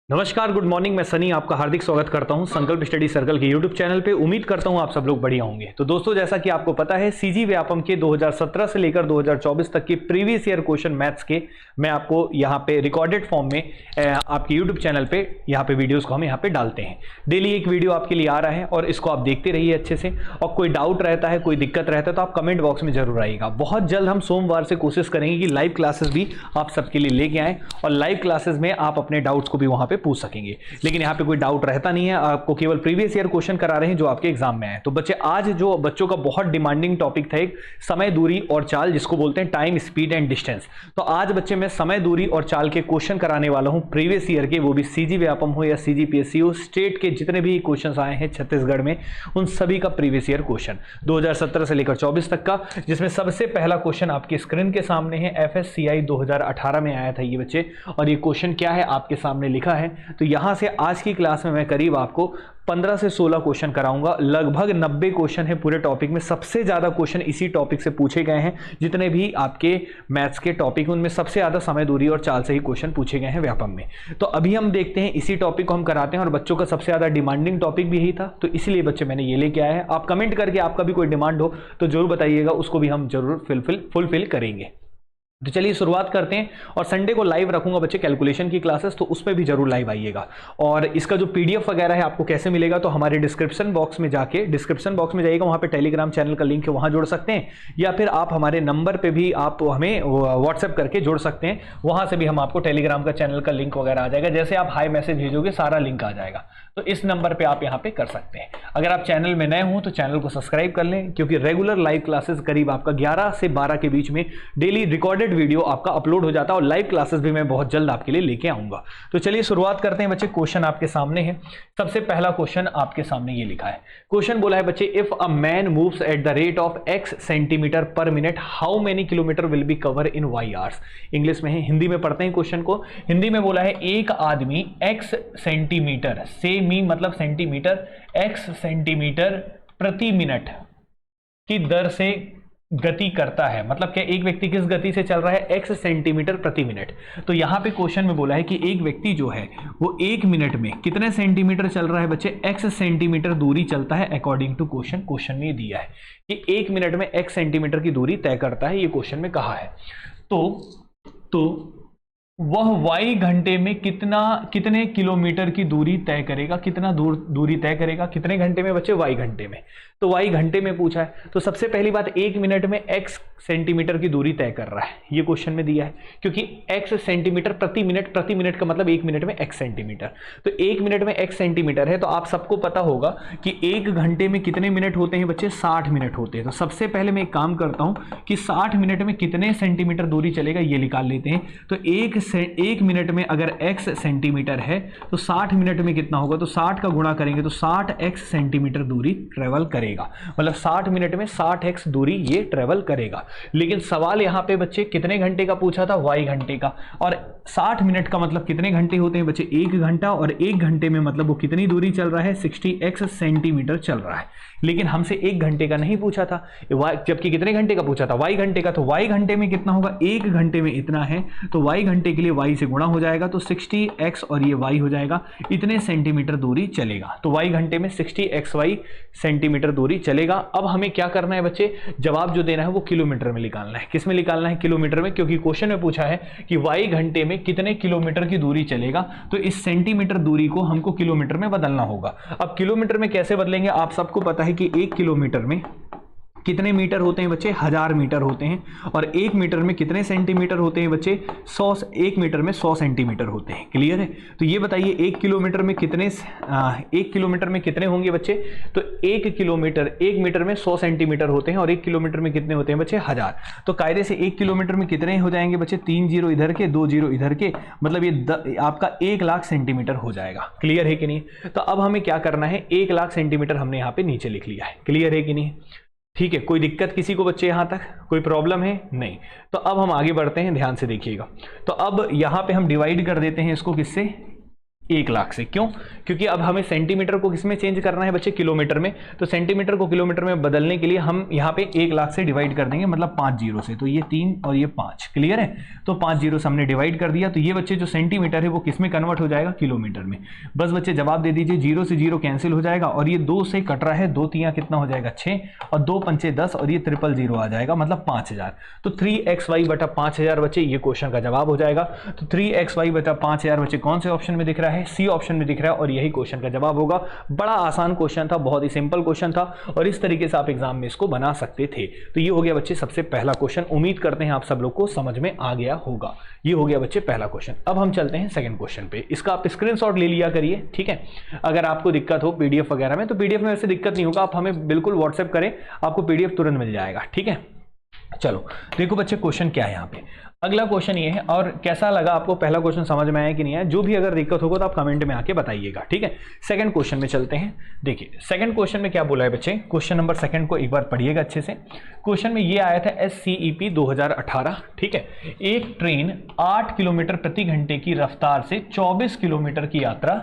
नमस्कार, good morning. मैं सनी आपका हार्दिक स्वागत करता हूं संकल्प स्टडी सर्कल के यूट्यूब चैनल पे। उम्मीद करता हूं आप सब लोग बढ़िया होंगे। तो दोस्तों, जैसा कि आपको पता है, सीजी व्यापम के 2017 से लेकर 2024 तक के प्रीवियस ईयर क्वेश्चन मैथ्स के मैं आपको यहां पे रिकॉर्डेड फॉर्म में आपके यूट्यूब चैनल पे यहां पे वीडियोस को हम यहां पे डालते हैं। डेली एक वीडियो आपके लिए आ रहा है और इसको आप देखते रहिए अच्छे से। और कोई डाउट रहता है, कोई दिक्कत रहता है तो आप कमेंट बॉक्स में जरूर आइएगा। बहुत जल्द हम सोमवार से कोशिश करेंगे कि लाइव क्लासेस भी आप सबके लिए लेके आएँ और लाइव क्लासेस में आप अपने डाउट्स को भी वहां पे पूछ सकेंगे। लेकिन यहाँ पे कोई डाउट रहता नहीं है, आपको केवल प्रीवियस ईयर क्वेश्चन करा रहे हैं जो आपके एग्जाम में आए। तो बच्चे, आज जो बच्चों का बहुत डिमांडिंग टॉपिक था, एक समय, दूरी और चाल, जिसको बोलते हैं टाइम, स्पीड एंड डिस्टेंस। तो आज बच्चे मैं समय, दूरी और चाल के क्वेश्चन कराने वाला हूं प्रीवियस ईयर के, वो भी सीजी व्यापम हो या सीजीपीएससी हो। स्टेट के जितने भी क्वेश्चन आए हैं छत्तीसगढ़ में, उन सभी का प्रीवियस ईयर क्वेश्चन 2017 से लेकर 24 तक का, जिसमें सबसे पहला क्वेश्चन आपकी स्क्रीन के सामने है। एफएससीआई 2018 में आया था ये बच्चे, और ये क्वेश्चन क्या है आपके सामने लिखा है। तो यहां से आज की क्लास में मैं करीब आपको 15 से 16 क्वेश्चन कराऊंगा। लगभग 90 क्वेश्चन है पूरे टॉपिक में। सबसे ज्यादा क्वेश्चन इसी टॉपिक से पूछे गए हैं। जितने भी आपके मैथ्स के टॉपिक, उनमें सबसे ज्यादा समय, दूरी और चाल से ही क्वेश्चन पूछे गए हैं व्यापम में। तो अभी हम देखते हैं, इसी टॉपिक को हम कराते हैं, और बच्चों का सबसे ज्यादा डिमांडिंग टॉपिक भी यही था, तो इसलिए बच्चे मैंने ये लेके आया है। आप कमेंट करके आपका भी कोई डिमांड हो तो जरूर बताइएगा, उसको भी हम जरूर फुलफिल करेंगे। तो चलिए शुरुआत करते हैं। और संडे को लाइव रखूंगा बच्चे कैलकुलेशन की क्लासेस, तो उसमें भी जरूर लाइव आइएगा। और इसका जो पीडीएफ वगैरह है आपको कैसे मिलेगा, तो हमारे डिस्क्रिप्शन बॉक्स में जाइएगा, वहां पे टेलीग्राम चैनल का लिंक है, वहां जोड़ सकते हैं, या फिर आप हमारे नंबर पे भी आप हमें व्हाट्सएप करके जोड़ सकते हैं। वहां से भी हम आपको टेलीग्राम का चैनल का लिंक वगैरह आ जाएगा। जैसे आप हाई मैसेज भेजोगे, सारा लिंक आ जाएगा। तो इस नंबर पे आप यहाँ पे कर सकते हैं। अगर आप चैनल में नए हो तो चैनल को सब्सक्राइब कर लें, क्योंकि रेगुलर लाइव क्लासेस करीब आपका 11 से 12 के बीच में डेली रिकॉर्डेड वीडियो आपका अपलोड हो जाता है, और लाइव क्लासेस भी मैं बहुत जल्द आपके लिए लेके आऊंगा। तो चलिए शुरुआत करते हैं बच्चे। क्वेश्चन आपके सामने है। सबसे पहला क्वेश्चन आपके सामने ये लिखा है। क्वेश्चन बोला है बच्चे, if a man moves at the rate of x centimetre पर minute, how many kilometre will be cover in y hours. English में है, हिंदी में पढ़ते हैं क्वेश्चन को। हिंदी में बोला है, एक आदमी x सेंटीमीटर से, मी मतलब सेंटीमीटर, x सेंटीमीटर प्रति मिनट की दर से गति करता है। मतलब क्या, एक व्यक्ति किस गति से चल रहा है, x सेंटीमीटर प्रति मिनट। तो यहां पे क्वेश्चन में बोला है कि एक व्यक्ति जो है वो एक मिनट में कितने सेंटीमीटर चल रहा है बच्चे, x सेंटीमीटर दूरी चलता है। अकॉर्डिंग टू क्वेश्चन में ये दिया है कि एक मिनट में x सेंटीमीटर की दूरी तय करता है, ये क्वेश्चन में कहा है। तो वह y घंटे में कितने किलोमीटर की दूरी तय करेगा, कितना दूरी तय करेगा, कितने घंटे में बच्चे, y घंटे में। तो y घंटे में पूछा है, तो सबसे पहली बात, एक मिनट में x सेंटीमीटर की दूरी तय कर रहा है, ये क्वेश्चन में दिया है। क्योंकि x सेंटीमीटर प्रति मिनट का मतलब एक मिनट में x सेंटीमीटर। तो एक मिनट में x सेंटीमीटर है, तो आप सबको पता होगा कि एक घंटे में कितने मिनट होते हैं बच्चे, 60 मिनट होते हैं। तो सबसे पहले मैं एक काम करता हूं कि 60 मिनट में कितने सेंटीमीटर दूरी चलेगा ये निकाल लेते हैं। तो एक मिनट में अगर x सेंटीमीटर है तो 60 मिनट में कितना होगा, तो 60 का गुणा करेंगे तो 60x सेंटीमीटर दूरी ट्रेवल करेगा। मतलब 60 मिनट में 60x दूरी ये ट्रेवल करेगा। लेकिन सवाल यहाँ पे बच्चे कितने घंटे का पूछा था, y घंटे का। और 60 मिनट का मतलब कितने घंटे होते हैं बच्चे, एक घंटा। और एक घंटे में मतलब वो कितनी दूरी चल रहा है, 60x सेंटीमीटर चल रहा है। लेकिन हमसे एक घंटे का नहीं पूछा था, जबकि कितने घंटे का पूछा था, y घंटे का। तो y घंटे में कितना होगा, एक घंटे में इतना है, तो y घंटे के लिए y से गुणा हो जाएगा, तो 60x और ये y हो जाएगा, इतने सेंटीमीटर दूरी चलेगा। तो y घंटे में 60xy सेंटीमीटर दूरी चलेगा। अब हमें क्या करना है बच्चे, जवाब जो देना है वो किलोमीटर में निकालना है। किस में निकालना है, किलोमीटर में, क्योंकि क्वेश्चन में पूछा है कि y घंटे में कितने किलोमीटर की दूरी चलेगा। तो इस सेंटीमीटर दूरी को हमको किलोमीटर में बदलना होगा। अब किलोमीटर में कैसे बदलेंगे, आप सबको पता है कि एक किलोमीटर में कितने मीटर होते हैं बच्चे, 1000 मीटर होते हैं। और एक मीटर में कितने सेंटीमीटर होते हैं बच्चे, 100। एक मीटर में 100 सेंटीमीटर होते हैं। क्लियर है। तो ये बताइए एक किलोमीटर में कितने होंगे बच्चे, तो एक मीटर में 100 सेंटीमीटर होते हैं, और एक किलोमीटर में कितने होते हैं बच्चे, 1000। तो कायदे से एक किलोमीटर में कितने हो जाएंगे बच्चे, 3 जीरो इधर के, 2 जीरो इधर के, मतलब ये आपका 1 लाख सेंटीमीटर हो जाएगा। क्लियर है कि नहीं। तो अब हमें क्या करना है, 1 लाख सेंटीमीटर हमने यहाँ पे नीचे लिख लिया है। क्लियर है कि नहीं। ठीक है, कोई दिक्कत किसी को बच्चे, यहां तक कोई प्रॉब्लम है नहीं। तो अब हम आगे बढ़ते हैं, ध्यान से देखिएगा। तो अब यहां पे हम डिवाइड कर देते हैं इसको किससे, 1 लाख से। क्यों? क्योंकि अब हमें सेंटीमीटर को किसमें चेंज करना है बच्चे? किलोमीटर में। तो सेंटीमीटर को किलोमीटर में बदलने के लिए हम यहाँ पे 1 लाख से डिवाइड कर देंगे, मतलब 5 जीरो से। तो ये 3 और ये 5, क्लियर है? तो 5 जीरो से हमने डिवाइड कर दिया। तो ये बच्चे जो सेंटीमीटर है वो किसमें कन्वर्ट हो जाएगा? किलोमीटर में। बस बच्चे जवाब दे दीजिए, 0 से 0 कैंसिल हो जाएगा और ये 2 से कट रहा है, 2 तियां कितना हो जाएगा? 6 और 2 पंचे 10 और ये 000 आ जाएगा, मतलब 5000। तो 3xy बटा 5000 बच्चे ये क्वेश्चन का जवाब हो जाएगा। तो 3xy बटा 5000 बच्चे कौन से ऑप्शन में दिख रहा है? सी ऑप्शन में दिख रहा है और यही क्वेश्चन का जवाब होगा। बड़ा आसान क्वेश्चन था, बहुत ही सिंपल क्वेश्चन था और इस तरीके से आप एग्जाम में इसको बना सकते थे। तो ये हो गया बच्चे सबसे पहला क्वेश्चन। उम्मीद करते हैं आप सब लोग को समझ में आ गया होगा। ये हो गया बच्चे पहला क्वेश्चन। अब हम चलते हैं सेकंड क्वेश्चन पे। इसका आप स्क्रीनशॉट ले लिया करिए, ठीक है? अगर आपको दिक्कत हो पीडीएफ वगैरह में, तो पीडीएफ में वैसे दिक्कत नहीं होगा, आप हमें बिल्कुल व्हाट्सएप करें, आपको पीडीएफ तुरंत मिल जाएगा, ठीक है? चलो देखो बच्चे क्वेश्चन क्या है यहाँ पे। अगला क्वेश्चन ये है, और कैसा लगा आपको? पहला क्वेश्चन समझ में आया कि नहीं आया? जो भी अगर दिक्कत होगा तो आप कमेंट में आके बताइएगा, ठीक है? सेकंड क्वेश्चन में चलते हैं। देखिए सेकंड क्वेश्चन में क्या बोला है बच्चे, क्वेश्चन नंबर सेकंड को एक बार पढ़िएगा अच्छे से। क्वेश्चन में ये आया था SCEP 2018, ठीक है? एक ट्रेन 8 किलोमीटर प्रति घंटे की रफ्तार से 24 किलोमीटर की यात्रा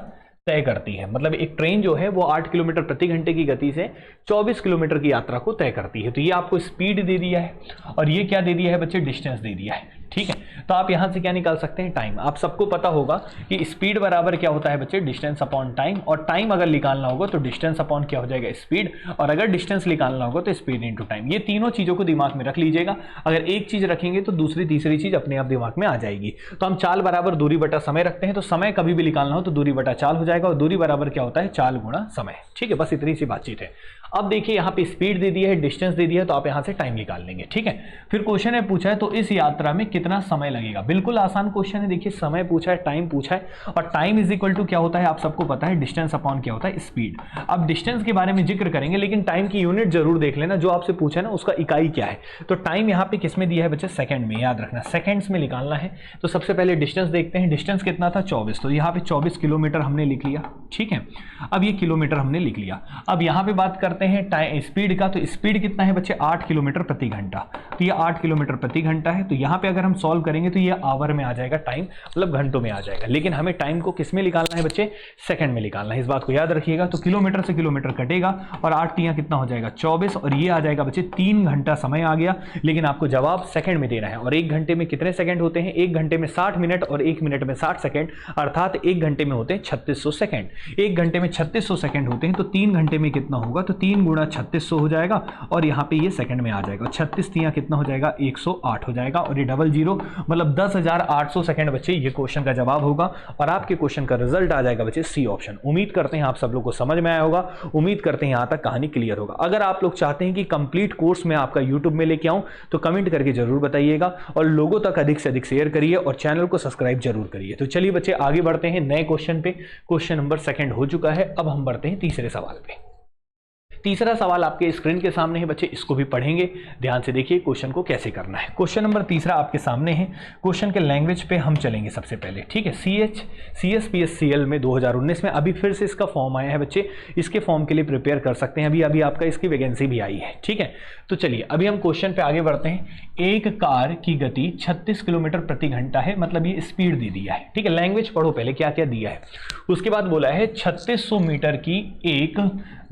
तय करती है। मतलब एक ट्रेन जो है वो 8 किलोमीटर प्रति घंटे की गति से 24 किलोमीटर की यात्रा को तय करती है। तो ये आपको स्पीड दे दिया है और ये क्या दे दिया है बच्चे? डिस्टेंस दे दिया है, ठीक है? तो आप यहां से क्या निकाल सकते हैं? टाइम। आप सबको पता होगा कि स्पीड बराबर क्या होता है बच्चे? Distance upon time. और टाइम अगर निकालना होगा तो डिस्टेंस अपॉन क्या हो जाएगा? स्पीड। और अगर डिस्टेंस निकालना होगा तो स्पीड इंटू टाइम। ये तीनों चीजों को दिमाग में रख लीजिएगा। अगर एक चीज रखेंगे तो दूसरी तीसरी चीज अपने आप दिमाग में आ जाएगी। तो हम चाल बराबर दूरी बटा समय रखते हैं, तो समय कभी भी निकालना हो तो दूरी बटा चाल हो जाएगा और दूरी बराबर क्या होता है? चाल गुणा समय, ठीक है? बस इतनी सी बातचीत है। अब देखिए यहाँ पे स्पीड दे दी है, डिस्टेंस दे दिया है, तो आप यहाँ से टाइम निकाल लेंगे, ठीक है? फिर क्वेश्चन है पूछा है तो इस यात्रा में कितना समय लगेगा? बिल्कुल आसान क्वेश्चन है। देखिए समय पूछा है, टाइम पूछा है और टाइम इज इक्वल टू क्या होता है? आप सबको पता है डिस्टेंस अपॉन क्या होता है? स्पीड। अब डिस्टेंस के बारे में जिक्र करेंगे लेकिन टाइम की यूनिट जरूर देख लेना, जो आपसे पूछा है ना उसका इकाई क्या है। तो टाइम यहाँ पे किस में दिया है बच्चे? सेकंड में, याद रखना सेकंड्स में निकालना है। तो सबसे पहले डिस्टेंस देखते हैं। डिस्टेंस कितना था? 24। तो यहाँ पे 24 किलोमीटर हमने लिख लिया, ठीक है? अब ये किलोमीटर हमने लिख लिया। अब यहाँ पे बात करते हैं स्पीड का। तो स्पीड कितना है बच्चे? 8 किलोमीटर प्रति घंटा। तो ये 8 किलोमीटर प्रति घंटा है। तो यहाँ पे अगर हम सॉल्व करेंगे तो ये आवर में आ जाएगा टाइम, मतलब घंटों में आ जाएगा। लेकिन हमें टाइम को किस में निकालना है बच्चे? सेकंड में निकालना है। इस बात को याद रखिएगा। तो किलोमीटर से किलोमीटर कटेगा और 8 तियां कितना हो जाएगा? 24 और ये आ जाएगा बच्चे 3 घंटा समय आ गया। लेकिन आपको जवाब सेकंड में देना है। और 1 घंटे में कितने सेकंड होते हैं? 1 घंटे में 60 मिनट और 1 मिनट में 60 सेकंड, अर्थात 1 घंटे में होते हैं 3600 सेकंड। 1 घंटे में 3600 सेकंड होते हैं। तो 3 घंटे में कितना होगा? तो 3 गुणा 3600 हो जाएगा और यहाँ पे ये सेकंड में आ जाएगा। 36 तियां कितना हो जाएगा? 108 हो जाएगा और ये डबल जीरो मतलब 10,800 सेकंड बच्चे ये क्वेश्चन का जवाब होगा। और आपके क्वेश्चन का रिजल्ट आ जाएगा बच्चे सी ऑप्शन। उम्मीद करते हैं आप सब लोग को समझ में आया होगा। उम्मीद करते हैं यहाँ तक कहानी क्लियर होगा। अगर आप लोग चाहते हैं कि कंप्लीट कोर्स में आपका यूट्यूब में लेके आऊं तो कमेंट करके जरूर बताइएगा और लोगों तक अधिक से अधिक शेयर करिए और चैनल को सब्सक्राइब जरूर करिए। तो चलिए बच्चे आगे बढ़ते हैं नए क्वेश्चन पे। क्वेश्चन नंबर सेकंड हो चुका है। अब हम बढ़ते हैं तीसरे सवाल पे। तीसरा सवाल आपके स्क्रीन के सामने है बच्चे, इसको भी पढ़ेंगे। ध्यान से देखिए क्वेश्चन को कैसे करना है। क्वेश्चन नंबर तीसरा आपके सामने है। क्वेश्चन के लैंग्वेज पे हम चलेंगे सबसे पहले, ठीक है? CSPSCL में 2019 में अभी फिर से इसका फॉर्म आया है बच्चे। इसके फॉर्म के लिए प्रिपेयर कर सकते हैं। अभी आपका इसकी वैकेंसी भी आई है, ठीक है? तो चलिए अभी हम क्वेश्चन पे आगे बढ़ते हैं। एक कार की गति 36 किलोमीटर प्रति घंटा है, मतलब ये स्पीड दे दिया है, ठीक है? लैंग्वेज पढ़ो पहले क्या क्या दिया है। उसके बाद बोला है 3600 मीटर की एक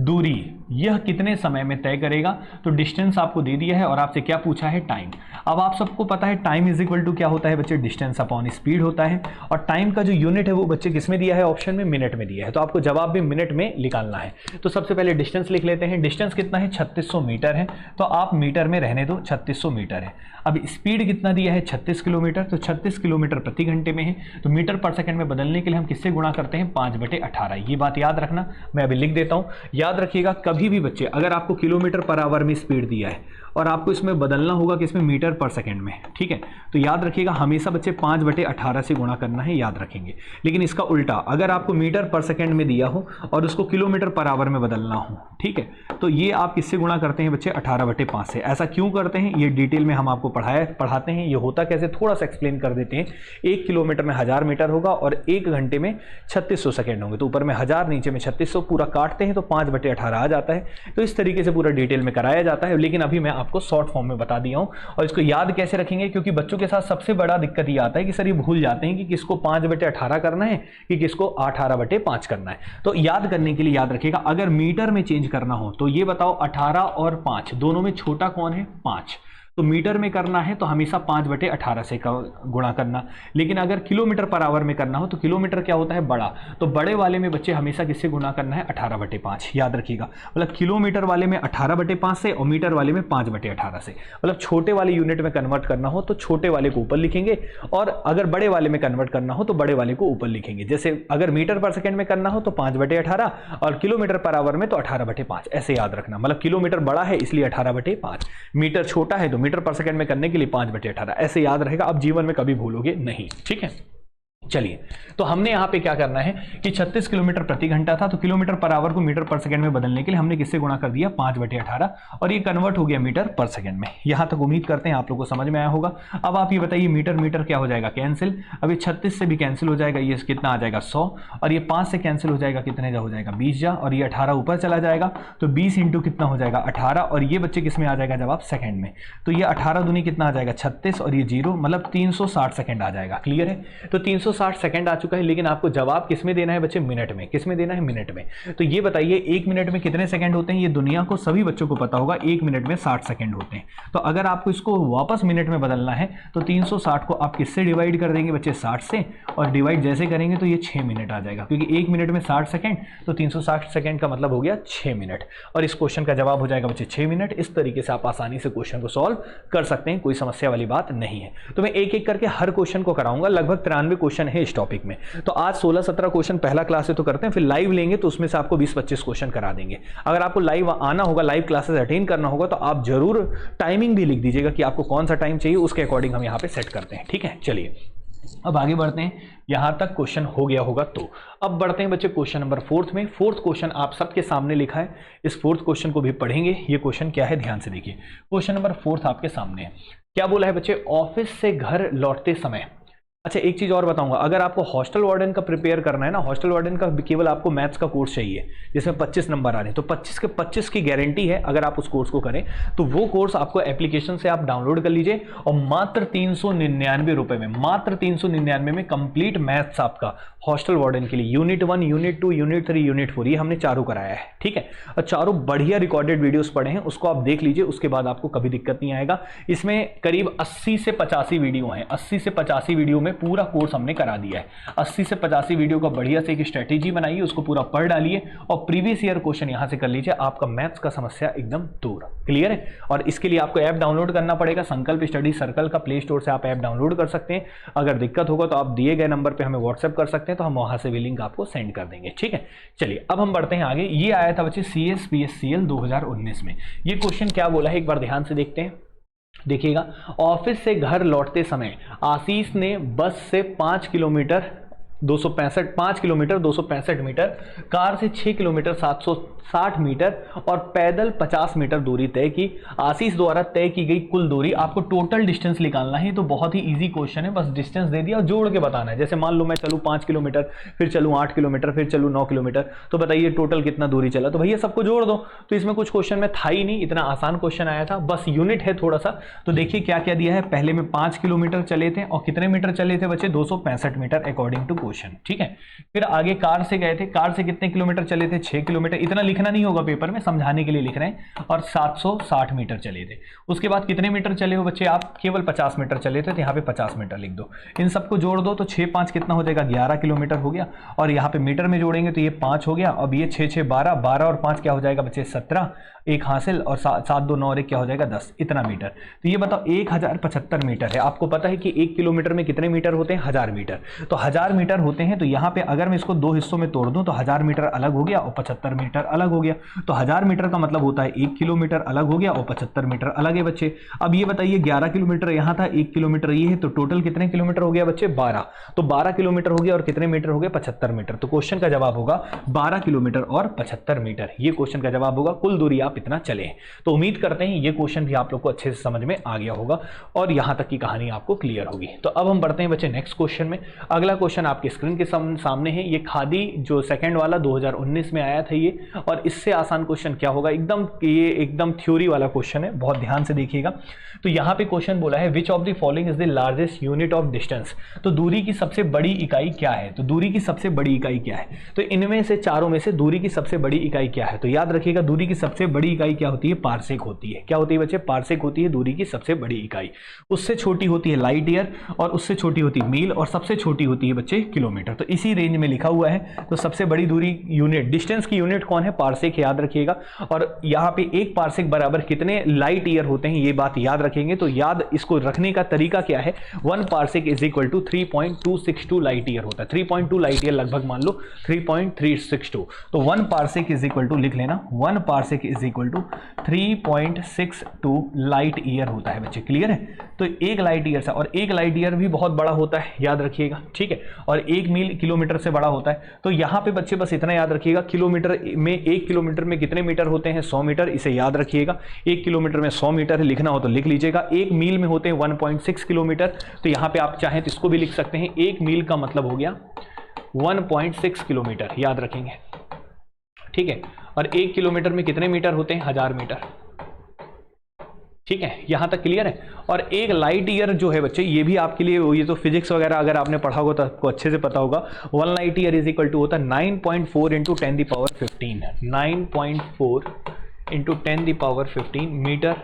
दूरी यह कितने समय में तय करेगा? तो डिस्टेंस आपको दे दिया है और आपसे क्या पूछा है? टाइम। अब आप सबको पता है टाइम इज इक्वल टू क्या होता है बच्चे? डिस्टेंस अपॉन स्पीड होता है। और टाइम का जो यूनिट है वो बच्चे किसमें दिया है? ऑप्शन में मिनट में दिया है। तो आपको जवाब भी मिनट में निकालना है। तो सबसे पहले डिस्टेंस लिख लेते हैं। डिस्टेंस कितना है? 3600 मीटर है। तो आप मीटर में रहने दो, 3600 मीटर है। अब स्पीड कितना दिया है? 36 किलोमीटर। तो 36 किलोमीटर प्रति घंटे में है। तो मीटर पर सेकंड में बदलने के लिए हम किससे गुणा करते हैं? 5/18। ये बात याद रखना, मैं अभी लिख देता हूं। याद रखिएगा कभी भी बच्चे अगर आपको किलोमीटर पर आवर में स्पीड दिया है और आपको इसमें बदलना होगा कि इसमें मीटर पर सेकंड में, ठीक है? तो याद रखिएगा हमेशा बच्चे 5/18 से गुणा करना है, याद रखेंगे। लेकिन इसका उल्टा अगर आपको मीटर पर सेकंड में दिया हो और उसको किलोमीटर पर आवर में बदलना हो, ठीक है, तो ये आप किससे गुणा करते हैं बच्चे? 18/5 से। ऐसा क्यों करते हैं ये डिटेल में हम आपको पढ़ाते हैं। ये होता कैसे थोड़ा सा एक्सप्लेन कर देते हैं। 1 किलोमीटर में 1000 मीटर होगा और 1 घंटे में 3600 सेकंड होंगे। तो ऊपर में 1000 नीचे में 3600, पूरा काटते हैं तो 5/18 आ जाता है। तो इस तरीके से पूरा डिटेल में कराया जाता है। लेकिन अभी मैं आपको शॉर्ट फॉर्म में बता दिया हूं। और इसको याद कैसे रखेंगे, क्योंकि बच्चों के साथ सबसे बड़ा दिक्कत ये आता है कि सर ये भूल जाते हैं कि किसको 5/18 करना है कि किसको 18/5 करना है। तो याद करने के लिए याद रखिएगा, अगर मीटर में चेंज करना हो तो ये बताओ 18 और 5 दोनों में छोटा कौन है? 5। तो मीटर में करना है तो हमेशा 5/18 से गुणा करना। लेकिन अगर किलोमीटर पर आवर में करना हो तो किलोमीटर क्या होता है? बड़ा। तो बड़े वाले में बच्चे हमेशा किससे गुणा करना है? 18/5। याद रखिएगा, मतलब किलोमीटर वाले में 18/5 से और मीटर वाले में 5/18 से। मतलब छोटे वाले यूनिट में कन्वर्ट करना हो तो छोटे वाले को ऊपर लिखेंगे, और अगर बड़े वाले में कन्वर्ट करना हो तो बड़े वाले को ऊपर लिखेंगे। जैसे अगर मीटर पर सेकेंड में करना हो तो 5/18 और किलोमीटर पर आवर में तो 18/5, ऐसे याद रखना। मतलब किलोमीटर बड़ा है इसलिए 18/5, मीटर छोटा है तो मीटर पर सेकंड में करने के लिए 5/18, ऐसे याद रहेगा। अब जीवन में कभी भूलोगे नहीं, ठीक है। चलिए, तो हमने यहाँ पे क्या करना है कि 36 किलोमीटर प्रति घंटा था, तो किलोमीटर पर आवर को मीटर पर सेकंड में बदलने के लिए हमने किससे गुणा कर दिया? 5/18, और ये कन्वर्ट हो गया मीटर पर सेकंड में। यहाँ तक उम्मीद करते हैं आप लोगों को समझ में आया होगा। अब आप ये बताइए, मीटर मीटर क्या हो जाएगा? कैंसिल। अब ये 36 से भी कैंसिल हो जाएगा, ये कितना आ जाएगा? 100, और ये 5 से कैंसिल हो जाएगा, कितने जा हो जाएगा? 20 जा, और ये 18 ऊपर चला जाएगा तो 20 इंटू कितना हो जाएगा? 18, और ये बच्चे किस में आ जाएगा? जवाब सेकंड में। तो ये 18 दूनी कितना आ जाएगा? 36, और ये 0, मतलब 360 सेकंड आ जाएगा। क्लियर है? तो 360 सेकंड आ चुका है, लेकिन आपको जवाब किस में देना है बच्चे? मिनट में। किस में देना है? मिनट में। तो ये बताइए 1 मिनट में कितने सेकंड होते हैं? ये दुनिया को सभी बच्चों को पता होगा, 1 मिनट में 60 सेकंड होते हैं। तो अगर आपको इसको वापस मिनट में बदलना है तो 360 को आप किससे डिवाइड कर देंगे बच्चे? 60 से, और डिवाइड जैसे करेंगे तो ये 6 मिनट आ जाएगा, क्योंकि 1 मिनट में 60 सेकंड, तो 360 सेकंड का मतलब हो गया 6 मिनट, और इस क्वेश्चन का जवाब हो जाएगा बच्चे 6 मिनट। इस तरीके से आप आसानी से क्वेश्चन को सॉल्व कर सकते हैं, कोई समस्या वाली बात नहीं है। तो मैं एक एक करके हर क्वेश्चन को कराऊंगा, लगभग 93 क्वेश्चन है इस टॉपिक में। तो आज 16-17 क्वेश्चन पहला क्लास से तो करते हैं, फिर लाइव लेंगे तो उसमें से आपको 20-25 क्वेश्चन करा देंगे। अगर आपको लाइव आना होगा, लाइव क्लासेस अटेंड करना होगा, तो आप जरूर टाइमिंग भी लिख दीजिएगा कि आपको कौन सा टाइम चाहिए, उसके अकॉर्डिंग हम यहाँ पे सेट करते हैं, ठीक है। चलिए अब आगे बढ़ते हैं, यहां तक क्वेश्चन हो गया होगा। तो अब बढ़ते हैं बच्चे क्वेश्चन नंबर 4 में। 4th क्वेश्चन आप सबके सामने लिखा है, इस 4th क्वेश्चन को भी पढ़ेंगे। ये क्वेश्चन क्या है, ध्यान से देखिए। क्वेश्चन नंबर 4 आपके सामने है। क्या बोला है बच्चे? ऑफिस से घर लौटते समय। अच्छा, एक चीज और बताऊंगा, अगर आपको हॉस्टल वार्डन का प्रिपेयर करना है ना, हॉस्टल वार्डन का केवल आपको मैथ्स का कोर्स चाहिए जिसमें 25 नंबर आ रहे हैं, तो 25 के 25 की गारंटी है। अगर आप उस कोर्स को करें तो वो कोर्स आपको एप्लीकेशन से आप डाउनलोड कर लीजिए, और मात्र 399 रुपए में, मात्र 399 में कंप्लीट मैथ्स आपका हॉस्टल वार्डन के लिए, यूनिट 1, यूनिट 2, यूनिट 3, यूनिट 4, ये हमने चारों कराया है, ठीक है। और चारों बढ़िया रिकॉर्डेड वीडियोस पड़े हैं, उसको आप देख लीजिए, उसके बाद आपको कभी दिक्कत नहीं आएगा। इसमें करीब 80 से 85 वीडियो हैं, 80 से 85 वीडियो में पूरा कोर्स हमने करा दिया है। 80 से 85 वीडियो का बढ़िया से एक स्ट्रेटेजी बनाइए, उसको पूरा पढ़ डालिए, और प्रीवियस ईयर क्वेश्चन यहां से कर लीजिए, आपका मैथ्स का समस्या एकदम दूर। क्लियर है? और इसके लिए आपको ऐप डाउनलोड करना पड़ेगा, संकल्प स्टडी सर्कल का प्ले स्टोर से आप ऐप डाउनलोड कर सकते हैं। अगर दिक्कत होगा तो आप दिए गए नंबर पर हमें व्हाट्सएप कर सकते हैं, तो हम वहां से भी लिंक आपको सेंड कर देंगे, ठीक है। चलिए अब हम बढ़ते हैं आगे। ये आया था बच्चे CSPSCL 2019 में। ये क्वेश्चन क्या बोला है एक बार ध्यान से देखते हैं, देखिएगा। ऑफिस से घर लौटते समय आशीष ने बस से 5 किलोमीटर 265 मीटर, कार से 6 किलोमीटर 760 मीटर और पैदल 50 मीटर दूरी तय की। आशीष द्वारा तय की गई कुल दूरी, आपको टोटल डिस्टेंस निकालना है। तो बहुत ही इजी क्वेश्चन है, बस डिस्टेंस दे दिया और जोड़ के बताना है। जैसे मान लो मैं चलूँ 5 किलोमीटर, फिर चलूँ 8 किलोमीटर, फिर चलूँ 9 किलोमीटर, तो बताइए टोटल कितना दूरी चला। तो भैया सबको जोड़ दो। तो इसमें कुछ क्वेश्चन में था ही नहीं, इतना आसान क्वेश्चन आया था, बस यूनिट है थोड़ा सा। तो देखिए क्या क्या दिया है। पहले में 5 किलोमीटर चले थे, और कितने मीटर चले थे बच्चे? 265 मीटर अकॉर्डिंग टू क्वेश्चन, ठीक है। फिर आगे कार से गए थे, कार से कितने किलोमीटर चले थे? 6 किलोमीटर। इतना लिखना नहीं होगा पेपर में, समझाने के लिए लिख रहे हैं। और 760 मीटर चले थे। उसके बाद कितने मीटर चले हो बच्चे आप? केवल 50 मीटर चले थे, तो यहाँ पे 50 मीटर लिख दो। इन सबको जोड़ दो तो 6 5 कितना हो जाएगा? 11 किलोमीटर हो गया। और यहाँ पे मीटर में जोड़ेंगे तो ये 5 हो गया। अब ये 6 6 12, 12 और 5 क्या हो जाएगा बच्चे? 17, एक हासिल, और 7 2 9 और 1 क्या हो जाएगा? 10। इतना मीटर। तो ये बताओ 1075 मीटर है। आपको पता है कि 1 किलोमीटर में कितने मीटर होते हैं? 1000 मीटर। तो 1000 मीटर होते हैं। तो यहाँ पे अगर मैं इसको 2 हिस्सों में तोड़ दूं तो 1000 मीटर अलग हो गया और 75 मीटर अलग हो गया। तो 1000 मीटर का मतलब होता है 1 किलोमीटर अलग हो गया और 75 मीटर अलग है बच्चे। अब ये बताइए 11 किलोमीटर यहाँ था, 1 किलोमीटर ये है, तो टोटल कितने किलोमीटर हो गया बच्चे? 12। तो 12 किलोमीटर हो गया और कितने मीटर हो गए? 75 मीटर। तो क्वेश्चन का जवाब होगा 12 किलोमीटर और 75 मीटर। ये क्वेश्चन का जवाब होगा। कुल दूरी आप इतना चले। तो उम्मीद करते हैं ये क्वेश्चन भी आप लोग को अच्छे से समझ में आ गया होगा और यहां तक की कहानी आपको क्लियर होगी। तो अब हम बढ़ते हैं बच्चे नेक्स्ट क्वेश्चन में। अगला क्वेश्चन आपके स्क्रीन के सामने है, ये खादी जो सेकंड वाला 2019 में आया था ये। और इससे आसान क्वेश्चन क्या होगा, ये एकदम थ्योरी वाला क्वेश्चन है, बहुत ध्यान से देखिएगा। तो यहाँ पे क्वेश्चन बोला है which of the following is the largest unit of distance. तो दूरी की सबसे बड़ी इकाई क्या है, तो दूरी की सबसे बड़ी इकाई क्या है, तो इनमें से चारों में से दूरी की सबसे बड़ी इकाई क्या है। तो याद रखिएगा दूरी की सबसे बड़ी इकाई क्या होती है, पारसेक होती है। क्या होती है बच्चे, पारसेक होती है दूरी की सबसे बड़ी इकाई। उससे छोटी होती है लाइट ईयर, और उससे छोटी होती है मील, और सबसे छोटी होती है बच्चे किलोमीटर। तो इसी रेंज में लिखा हुआ है। तो सबसे बड़ी दूरी यूनिट, डिस्टेंस की यूनिट कौन है, पारसेक, याद रखिएगा। और यहाँ पे एक पारसेक बराबर कितने लाइट ईयर होते हैं, ये बात याद रखेंगे। तो याद इसको रखने का तरीका क्या है, 1 parsec is equal to 3.262 light year होता है। 3.2 लाइट ईयर लगभग मान लो 3.362। तो 1 पारसेक इज इक्वल टू, लिख लेना, 1 parsec is equal to 3.62 light year होता है बच्चे, क्लियर है। तो एक लाइट ईयर से, और एक लाइट ईयर भी बहुत बड़ा होता है, याद रखिएगा, ठीक है। और एक मील किलोमीटर से बड़ा होता है। तो यहाँ पे बच्चे बस इतना याद रखिएगा, किलोमीटर में, 1 किलोमीटर में कितने मीटर होते हैं, 100 मीटर, इसे याद रखिएगा। 1 किलोमीटर में 100 मीटर है, लिखना हो तो लिख लीजिएगा। 1 मील में होते हैं 1.6 किलोमीटर। तो यहाँ पे आप चाहें तो इसको भी लिख सकते हैं, 1 मील का मतलब हो गया 1.6 किलोमीटर, याद रखेंगे, ठीक है। और 1 किलोमीटर में कितने मीटर होते हैं, 1000 मीटर, ठीक है, यहां तक क्लियर है। और एक लाइट ईयर जो है बच्चे, ये भी आपके लिए, ये तो फिजिक्स वगैरह अगर आपने पढ़ा होगा तो आपको अच्छे से पता होगा। 1 light year is equal to होता है 9.4 इंटू 10⁻15, 9.4 इंटू 10⁻15 मीटर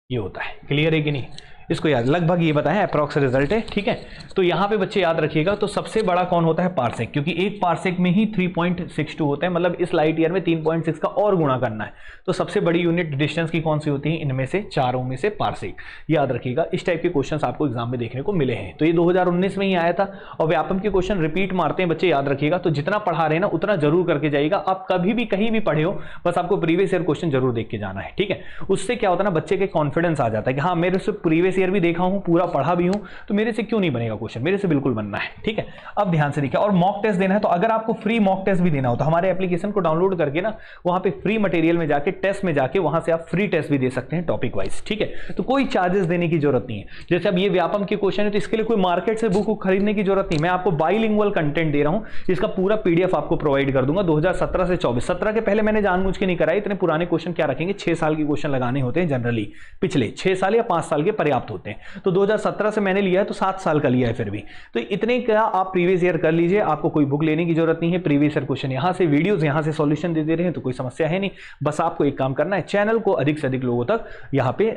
ये होता है, क्लियर है कि नहीं। इसको याद, लगभग ये बताएं, अप्रॉक्स रिजल्ट है, ठीक है। तो यहाँ पे बच्चे याद रखिएगा, तो सबसे बड़ा कौन होता है, पारसेक, क्योंकि एक पारसेक में ही 3.62 होता है, मतलब इस लाइट ईयर में 3.6 का और गुणा करना है। तो सबसे बड़ी यूनिट डिस्टेंस की कौन सी होती है, इनमें से चारों में से पारसेक, याद रखिएगा। इस टाइप के क्वेश्चन आपको एग्जाम में देखने को मिले हैं। तो ये 2019 में ही आया था। और व्यापम के क्वेश्चन रिपीट मारते हैं बच्चे, याद रखिएगा। तो जितना पढ़ा रहे हैं ना उतना जरूर करके जाइएगा। आप कभी भी कहीं भी पढ़े हो, बस आपको प्रीवियस ईयर क्वेश्चन जरूर देख के जाना है, ठीक है। उससे क्या होता है ना, बच्चे के कॉन्फिडेंस आ जाता है कि हाँ मेरे से प्रीवियस ईयर भी देखा हूँ, पूरा पढ़ा भी हूं, तो मेरे से क्यों नहीं बनेगा क्वेश्चन, मेरे से बिल्कुल बनना है, ठीक है। अब ध्यान से देखिए, और मॉक टेस्ट देना है। तो अगर आपको फ्री मॉक टेस्ट भी देना हो तो हमारे एप्लीकेशन को डाउनलोड करके ना, वहां पे फ्री मटेरियल में जाके, टेस्ट में जाके, वहां से आप फ्री टेस्ट भी दे सकते हैं टॉपिक वाइज, ठीक है। तो कोई चार्जेस देने की जरूरत नहीं है। जैसे अब ये व्यापम के क्वेश्चन है तो इसके लिए कोई मार्केट से बुक खरीदने की जरूरत नहीं। मैं आपको बाइलिंगुअल कंटेंट दे रहा हूं, इसका पूरा पीडीएफ आपको प्रोवाइड कर दूंगा। 2017 से 24, 17 के पहले मैंने जानबूझ के नहीं कराई। इतने पुराने क्वेश्चन क्या रखेंगे, 6 साल के क्वेश्चन लगाने होते हैं जनरली, पिछले 6 साल या 5 साल के पर्याप्त होते हैं। तो 2017 से मैंने लिया है तो 7 साल का लिया है फिर भी। तो इतने का आप प्रीवियस ईयर कर लीजिए, आपको कोई बुक लेने की जरूरत नहीं है। प्रीवियस ईयर क्वेश्चन यहां से, वीडियोस यहां से सॉल्यूशन दे दे रहे हैं, तो कोई समस्या है नहीं। बस आपको एक काम करना है, चैनल को अधिक से अधिक लोगों तक यहां पे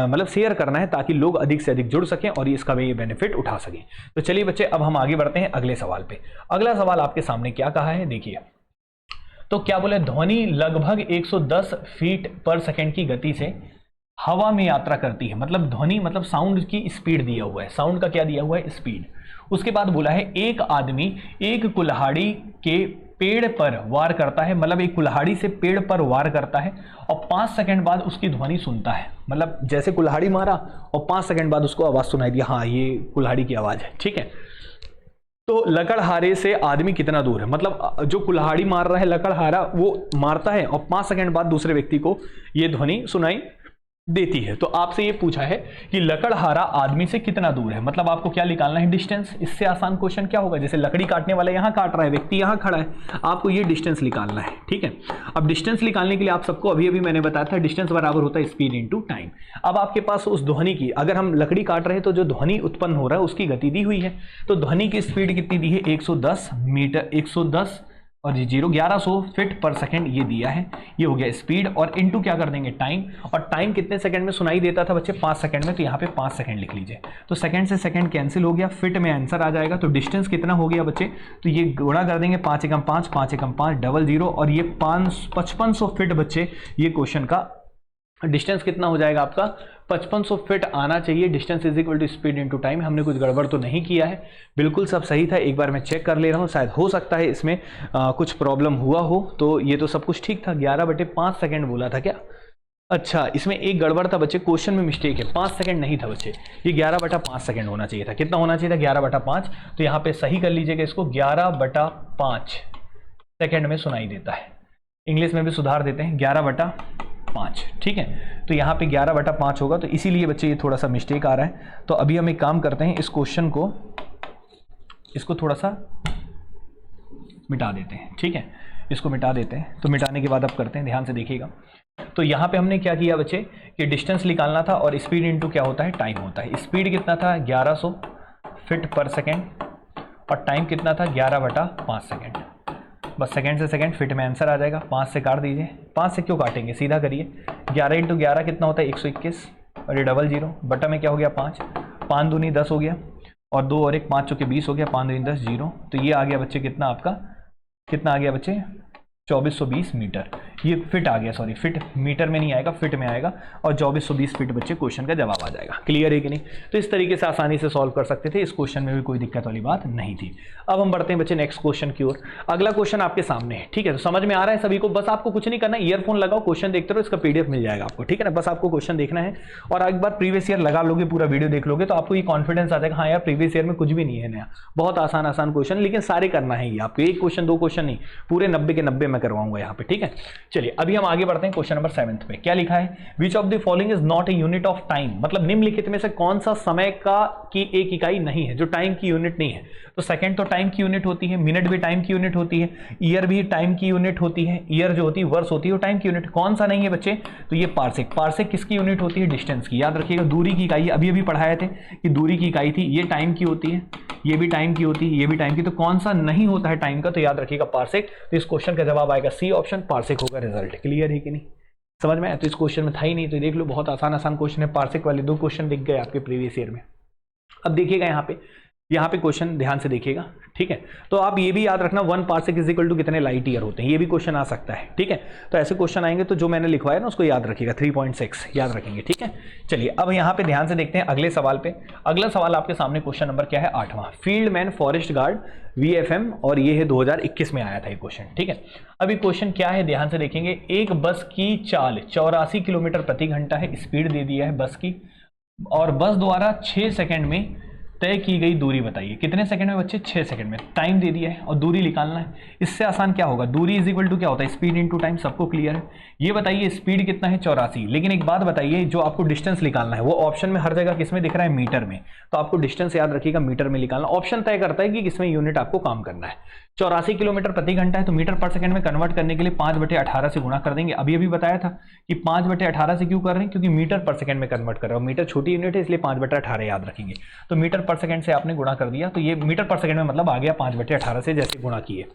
मतलब शेयर करना है, ताकि लोग अधिक से अधिक जुड़ सकें और इसका भी बेनिफिट उठा सकें। तो चलिए बच्चे, अब हम आगे बढ़ते हैं अगले सवाल पे। अगला सवाल आपके सामने क्या कहा है, देखिए। तो क्या बोले, ध्वनि लगभग 110 फीट पर सेकेंड की गति से हवा में यात्रा करती है। मतलब ध्वनि मतलब साउंड की स्पीड दिया हुआ है, साउंड का क्या दिया हुआ है, स्पीड। उसके बाद बोला है एक आदमी एक कुल्हाड़ी के पेड़ पर वार करता है, मतलब एक कुल्हाड़ी से पेड़ पर वार करता है और 5 सेकंड बाद उसकी ध्वनि सुनता है। मतलब जैसे कुल्हाड़ी मारा और 5 सेकंड बाद उसको आवाज सुनाई दी, हाँ ये कुल्हाड़ी की आवाज है, ठीक है। तो लकड़हारे से आदमी कितना दूर है, मतलब जो कुल्हाड़ी मार रहा है लकड़हारा, वो मारता है और 5 सेकंड बाद दूसरे व्यक्ति को ये ध्वनि सुनाई देती है। तो आपसे ये पूछा है कि लकड़हारा आदमी से कितना दूर है, मतलब आपको क्या निकालना है, डिस्टेंस। इससे आसान क्वेश्चन क्या होगा, जैसे लकड़ी काटने वाला यहां काट रहा है, व्यक्ति यहां खड़ा है, आपको ये डिस्टेंस निकालना है, ठीक है। अब डिस्टेंस निकालने के लिए आप सबको अभी मैंने बताया था, डिस्टेंस बराबर होता है स्पीड इंटू टाइम। अब आपके पास उस ध्वनि की, अगर हम लकड़ी काट रहे हैं तो जो ध्वनि उत्पन्न हो रहा है उसकी गति दी हुई है। तो ध्वनि की स्पीड कितनी दी है, 110 मीटर, 110 और 1100 फीट पर सेकंड ये दिया है। ये हो गया स्पीड, और इनटू क्या कर देंगे, टाइम। और टाइम कितने सेकंड में सुनाई देता था बच्चे, 5 सेकंड में। तो यहाँ पे 5 सेकंड लिख लीजिए। तो सेकंड से सेकंड कैंसिल हो गया, फिट में आंसर आ जाएगा। तो डिस्टेंस कितना हो गया बच्चे, तो ये गुणा कर देंगे, 5 एकम 5, 5 एकम 5, 00, और ये 5500 फीट बच्चे ये क्वेश्चन का डिस्टेंस कितना हो जाएगा आपका, 5500 फीट आना चाहिए। Distance is equal to speed into time. हमने कुछ गड़बड़ तो नहीं किया है, बिल्कुल सब सही था। एक बार मैं चेक कर ले रहा हूँ, शायद हो सकता है इसमें कुछ प्रॉब्लम हुआ हो। तो ये तो सब कुछ ठीक था, 11/5 सेकंड बोला था क्या, अच्छा इसमें एक गड़बड़ था बच्चे, क्वेश्चन में मिस्टेक है, 5 सेकंड नहीं था बच्चे, ये 11/5 सेकंड होना चाहिए था। कितना होना चाहिए था, 11/5। तो यहाँ पे सही कर लीजिएगा इसको, 11/5 सेकंड में सुनाई देता है। इंग्लिश में भी सुधार देते हैं, 11/5, ठीक है। तो यहाँ पे 11/5 होगा, तो इसीलिए बच्चे ये थोड़ा सा मिस्टेक आ रहा है। तो अभी हम एक काम करते हैं, इस क्वेश्चन को इसको थोड़ा सा मिटा देते हैं, ठीक है, इसको मिटा देते हैं। तो मिटाने के बाद अब करते हैं, ध्यान से देखिएगा। तो यहाँ पे हमने क्या किया बच्चे कि डिस्टेंस निकालना था और स्पीड इनटू क्या होता है, टाइम होता है। स्पीड कितना था 1100 फीट पर सेकेंड और टाइम कितना था 11/5 सेकेंड। बस सेकेंड से सेकेंड फिट में आंसर आ जाएगा। 5 से काट दीजिए, 5 से क्यों काटेंगे, सीधा करिए। 11 × 11 कितना होता है 121 और ये डबल जीरो बटा में क्या हो गया 5, 5 दूनी 10 हो गया और 2 और 1 5 चौके 20 हो गया, 5 दूनी 10 जीरो। तो ये आ गया बच्चे कितना आपका, कितना आ गया बच्चे 2420 मीटर। ये फिट आ गया, सॉरी फिट मीटर में नहीं आएगा, फिट में आएगा और 2420 फीट बच्चे क्वेश्चन का जवाब आ जाएगा। क्लियर है कि नहीं। तो इस तरीके से आसानी से सॉल्व कर सकते थे, इस क्वेश्चन में भी कोई दिक्कत वाली बात नहीं थी। अब हम बढ़ते हैं बच्चे नेक्स्ट क्वेश्चन की ओर। अगला क्वेश्चन आपके सामने है, ठीक है। तो समझ में आ रहा है सभी को, बस आपको कुछ नहीं करना, ईयरफोन लगाओ, क्वेश्चन देखते रहो, इसका पीडीएफ मिल जाएगा आपको, ठीक है ना। बस आपको क्वेश्चन देखना है और एक बार प्रीवियस ईयर लगा लोगे, पूरा वीडियो देख लोगे तो आपको ये कॉन्फिडेंस आ जाएगा, हाँ यार प्रीवियस ईयर में कुछ भी नहीं है नया, बहुत आसान आसान क्वेश्चन, लेकिन सारे करना है ये आपको, एक क्वेश्चन 2 क्वेश्चन नहीं, पूरे 90 के 90 मैं करवाऊंगा यहाँ पे, ठीक है। चलिए अभी हम आगे बढ़ते हैं। क्वेश्चन नंबर 7 पे क्या लिखा है, which of the following is not a unit of time, मतलब निम्नलिखित में से कौन सा समय का की एक इकाई नहीं है, जो टाइम की यूनिट नहीं है। तो सेकंड तो टाइम की यूनिट होती है, मिनट भी टाइम की यूनिट होती है, ईयर भी टाइम की यूनिट होती है, ईयर जो होती है वर्ष होती है वो टाइम की यूनिट। कौन सा नहीं है बच्चे, तो ये पार्सेक। पार्सेक किसकी यूनिट होती है, डिस्टेंस की। याद रखिएगा दूरी की इकाई, अभी अभी पढ़ाए थे कि दूरी की इकाई थी, ये टाइम की होती है, ये भी टाइम की होती है, ये भी टाइम की। तो कौन सा नहीं होता है टाइम का, तो याद रखिएगा पार्सेक। तो इस क्वेश्चन का जवाब आएगा सी ऑप्शन, पार्सेक होगा रिजल्ट। क्लियर है कि नहीं, समझ में आया। तो इस क्वेश्चन में था ही नहीं, तो देख लो बहुत आसान आसान क्वेश्चन है, पार्सेक वाले 2 क्वेश्चन दिख गए आपके प्रीवियस ईयर में। अब देखिएगा यहाँ पे क्वेश्चन ध्यान से देखिएगा, ठीक है। तो आप ये भी याद रखना 1 पार्सेक इज इक्वल टू कितने लाइट ईयर होते हैं, ये भी क्वेश्चन आ सकता है, ठीक है। तो ऐसे क्वेश्चन आएंगे तो जो मैंने लिखवाया ना उसको याद रखिएगा, 3.6 याद रखेंगे, ठीक है। चलिए अब यहाँ पे ध्यान से देखते हैं अगले सवाल पे। अगला सवाल आपके सामने क्वेश्चन नंबर क्या है 8वां, field man forest guard VFM, और ये है 2021 में आया था ये क्वेश्चन, ठीक है। अभी क्वेश्चन क्या है ध्यान से देखेंगे, एक बस की चाल 84 किलोमीटर प्रति घंटा है, स्पीड दे दिया है बस की, और बस द्वारा 6 सेकंड में तय की गई दूरी बताइए। कितने सेकंड में बच्चे, 6 सेकंड में। टाइम दे दिया है और दूरी निकालना है। इससे आसान क्या होगा, दूरी इज इक्वल टू क्या होता है, स्पीड इनटू टाइम, सबको क्लियर है। ये बताइए स्पीड कितना है 84, लेकिन एक बात बताइए, जो आपको डिस्टेंस निकालना है वो ऑप्शन में हर जगह किसमें दिख रहा है, मीटर में। तो आपको डिस्टेंस याद रखिएगा मीटर में निकालना, ऑप्शन तय करता है कि किसमें यूनिट आपको काम करना है। 84 किलोमीटर प्रति घंटा है तो मीटर पर सेकंड में कन्वर्ट करने के लिए 5/18 से गुणा कर देंगे। अभी अभी बताया था कि 5/18 से क्यों कर रहे हैं, क्योंकि मीटर पर सेकंड में कन्वर्ट कर रहे हो, मीटर छोटी यूनिट है इसलिए 5/18 याद रखेंगे। तो मीटर पर सेकंड से आपने गुणा कर दिया, तो ये मीटर पर सेकंड में मतलब आ गया 5/18 से, जैसे गुणा किए।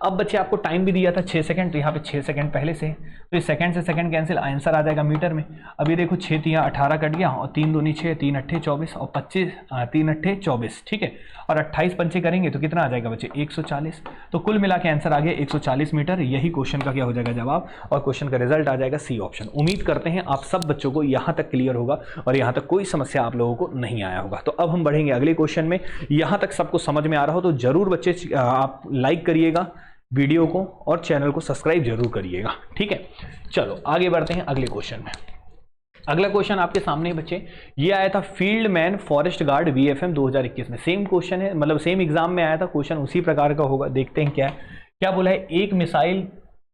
अब बच्चे आपको टाइम भी दिया था 6 सेकंड, तो यहाँ पे 6 सेकंड पहले से, तो इस सेकंड से सेकंड कैंसिल, आंसर आ जाएगा मीटर में। अभी देखो 6 × 18 कट गया और 3 दूनी 6, 3 × 8 24 और 25 3 × 8 24, ठीक है। और 28 पंचे करेंगे तो कितना आ जाएगा बच्चे 140। तो कुल मिला के आंसर आ गया 140 मीटर। यही क्वेश्चन का क्या हो जाएगा जवाब, और क्वेश्चन का रिजल्ट आ जाएगा सी ऑप्शन। उम्मीद करते हैं आप सब बच्चों को यहाँ तक क्लियर होगा और यहाँ तक कोई समस्या आप लोगों को नहीं आया होगा। तो अब हम बढ़ेंगे अगले क्वेश्चन में। यहाँ तक सबको समझ में आ रहा हो तो जरूर बच्चे आप लाइक करिएगा वीडियो को और चैनल को सब्सक्राइब जरूर करिएगा, ठीक है। चलो आगे बढ़ते हैं अगले क्वेश्चन में। अगला क्वेश्चन आपके सामने बच्चे ये आया था, field man forest guard VFM 2021 में। सेम क्वेश्चन है, मतलब सेम एग्जाम में आया था क्वेश्चन, उसी प्रकार का होगा। देखते हैं क्या बोला है, एक मिसाइल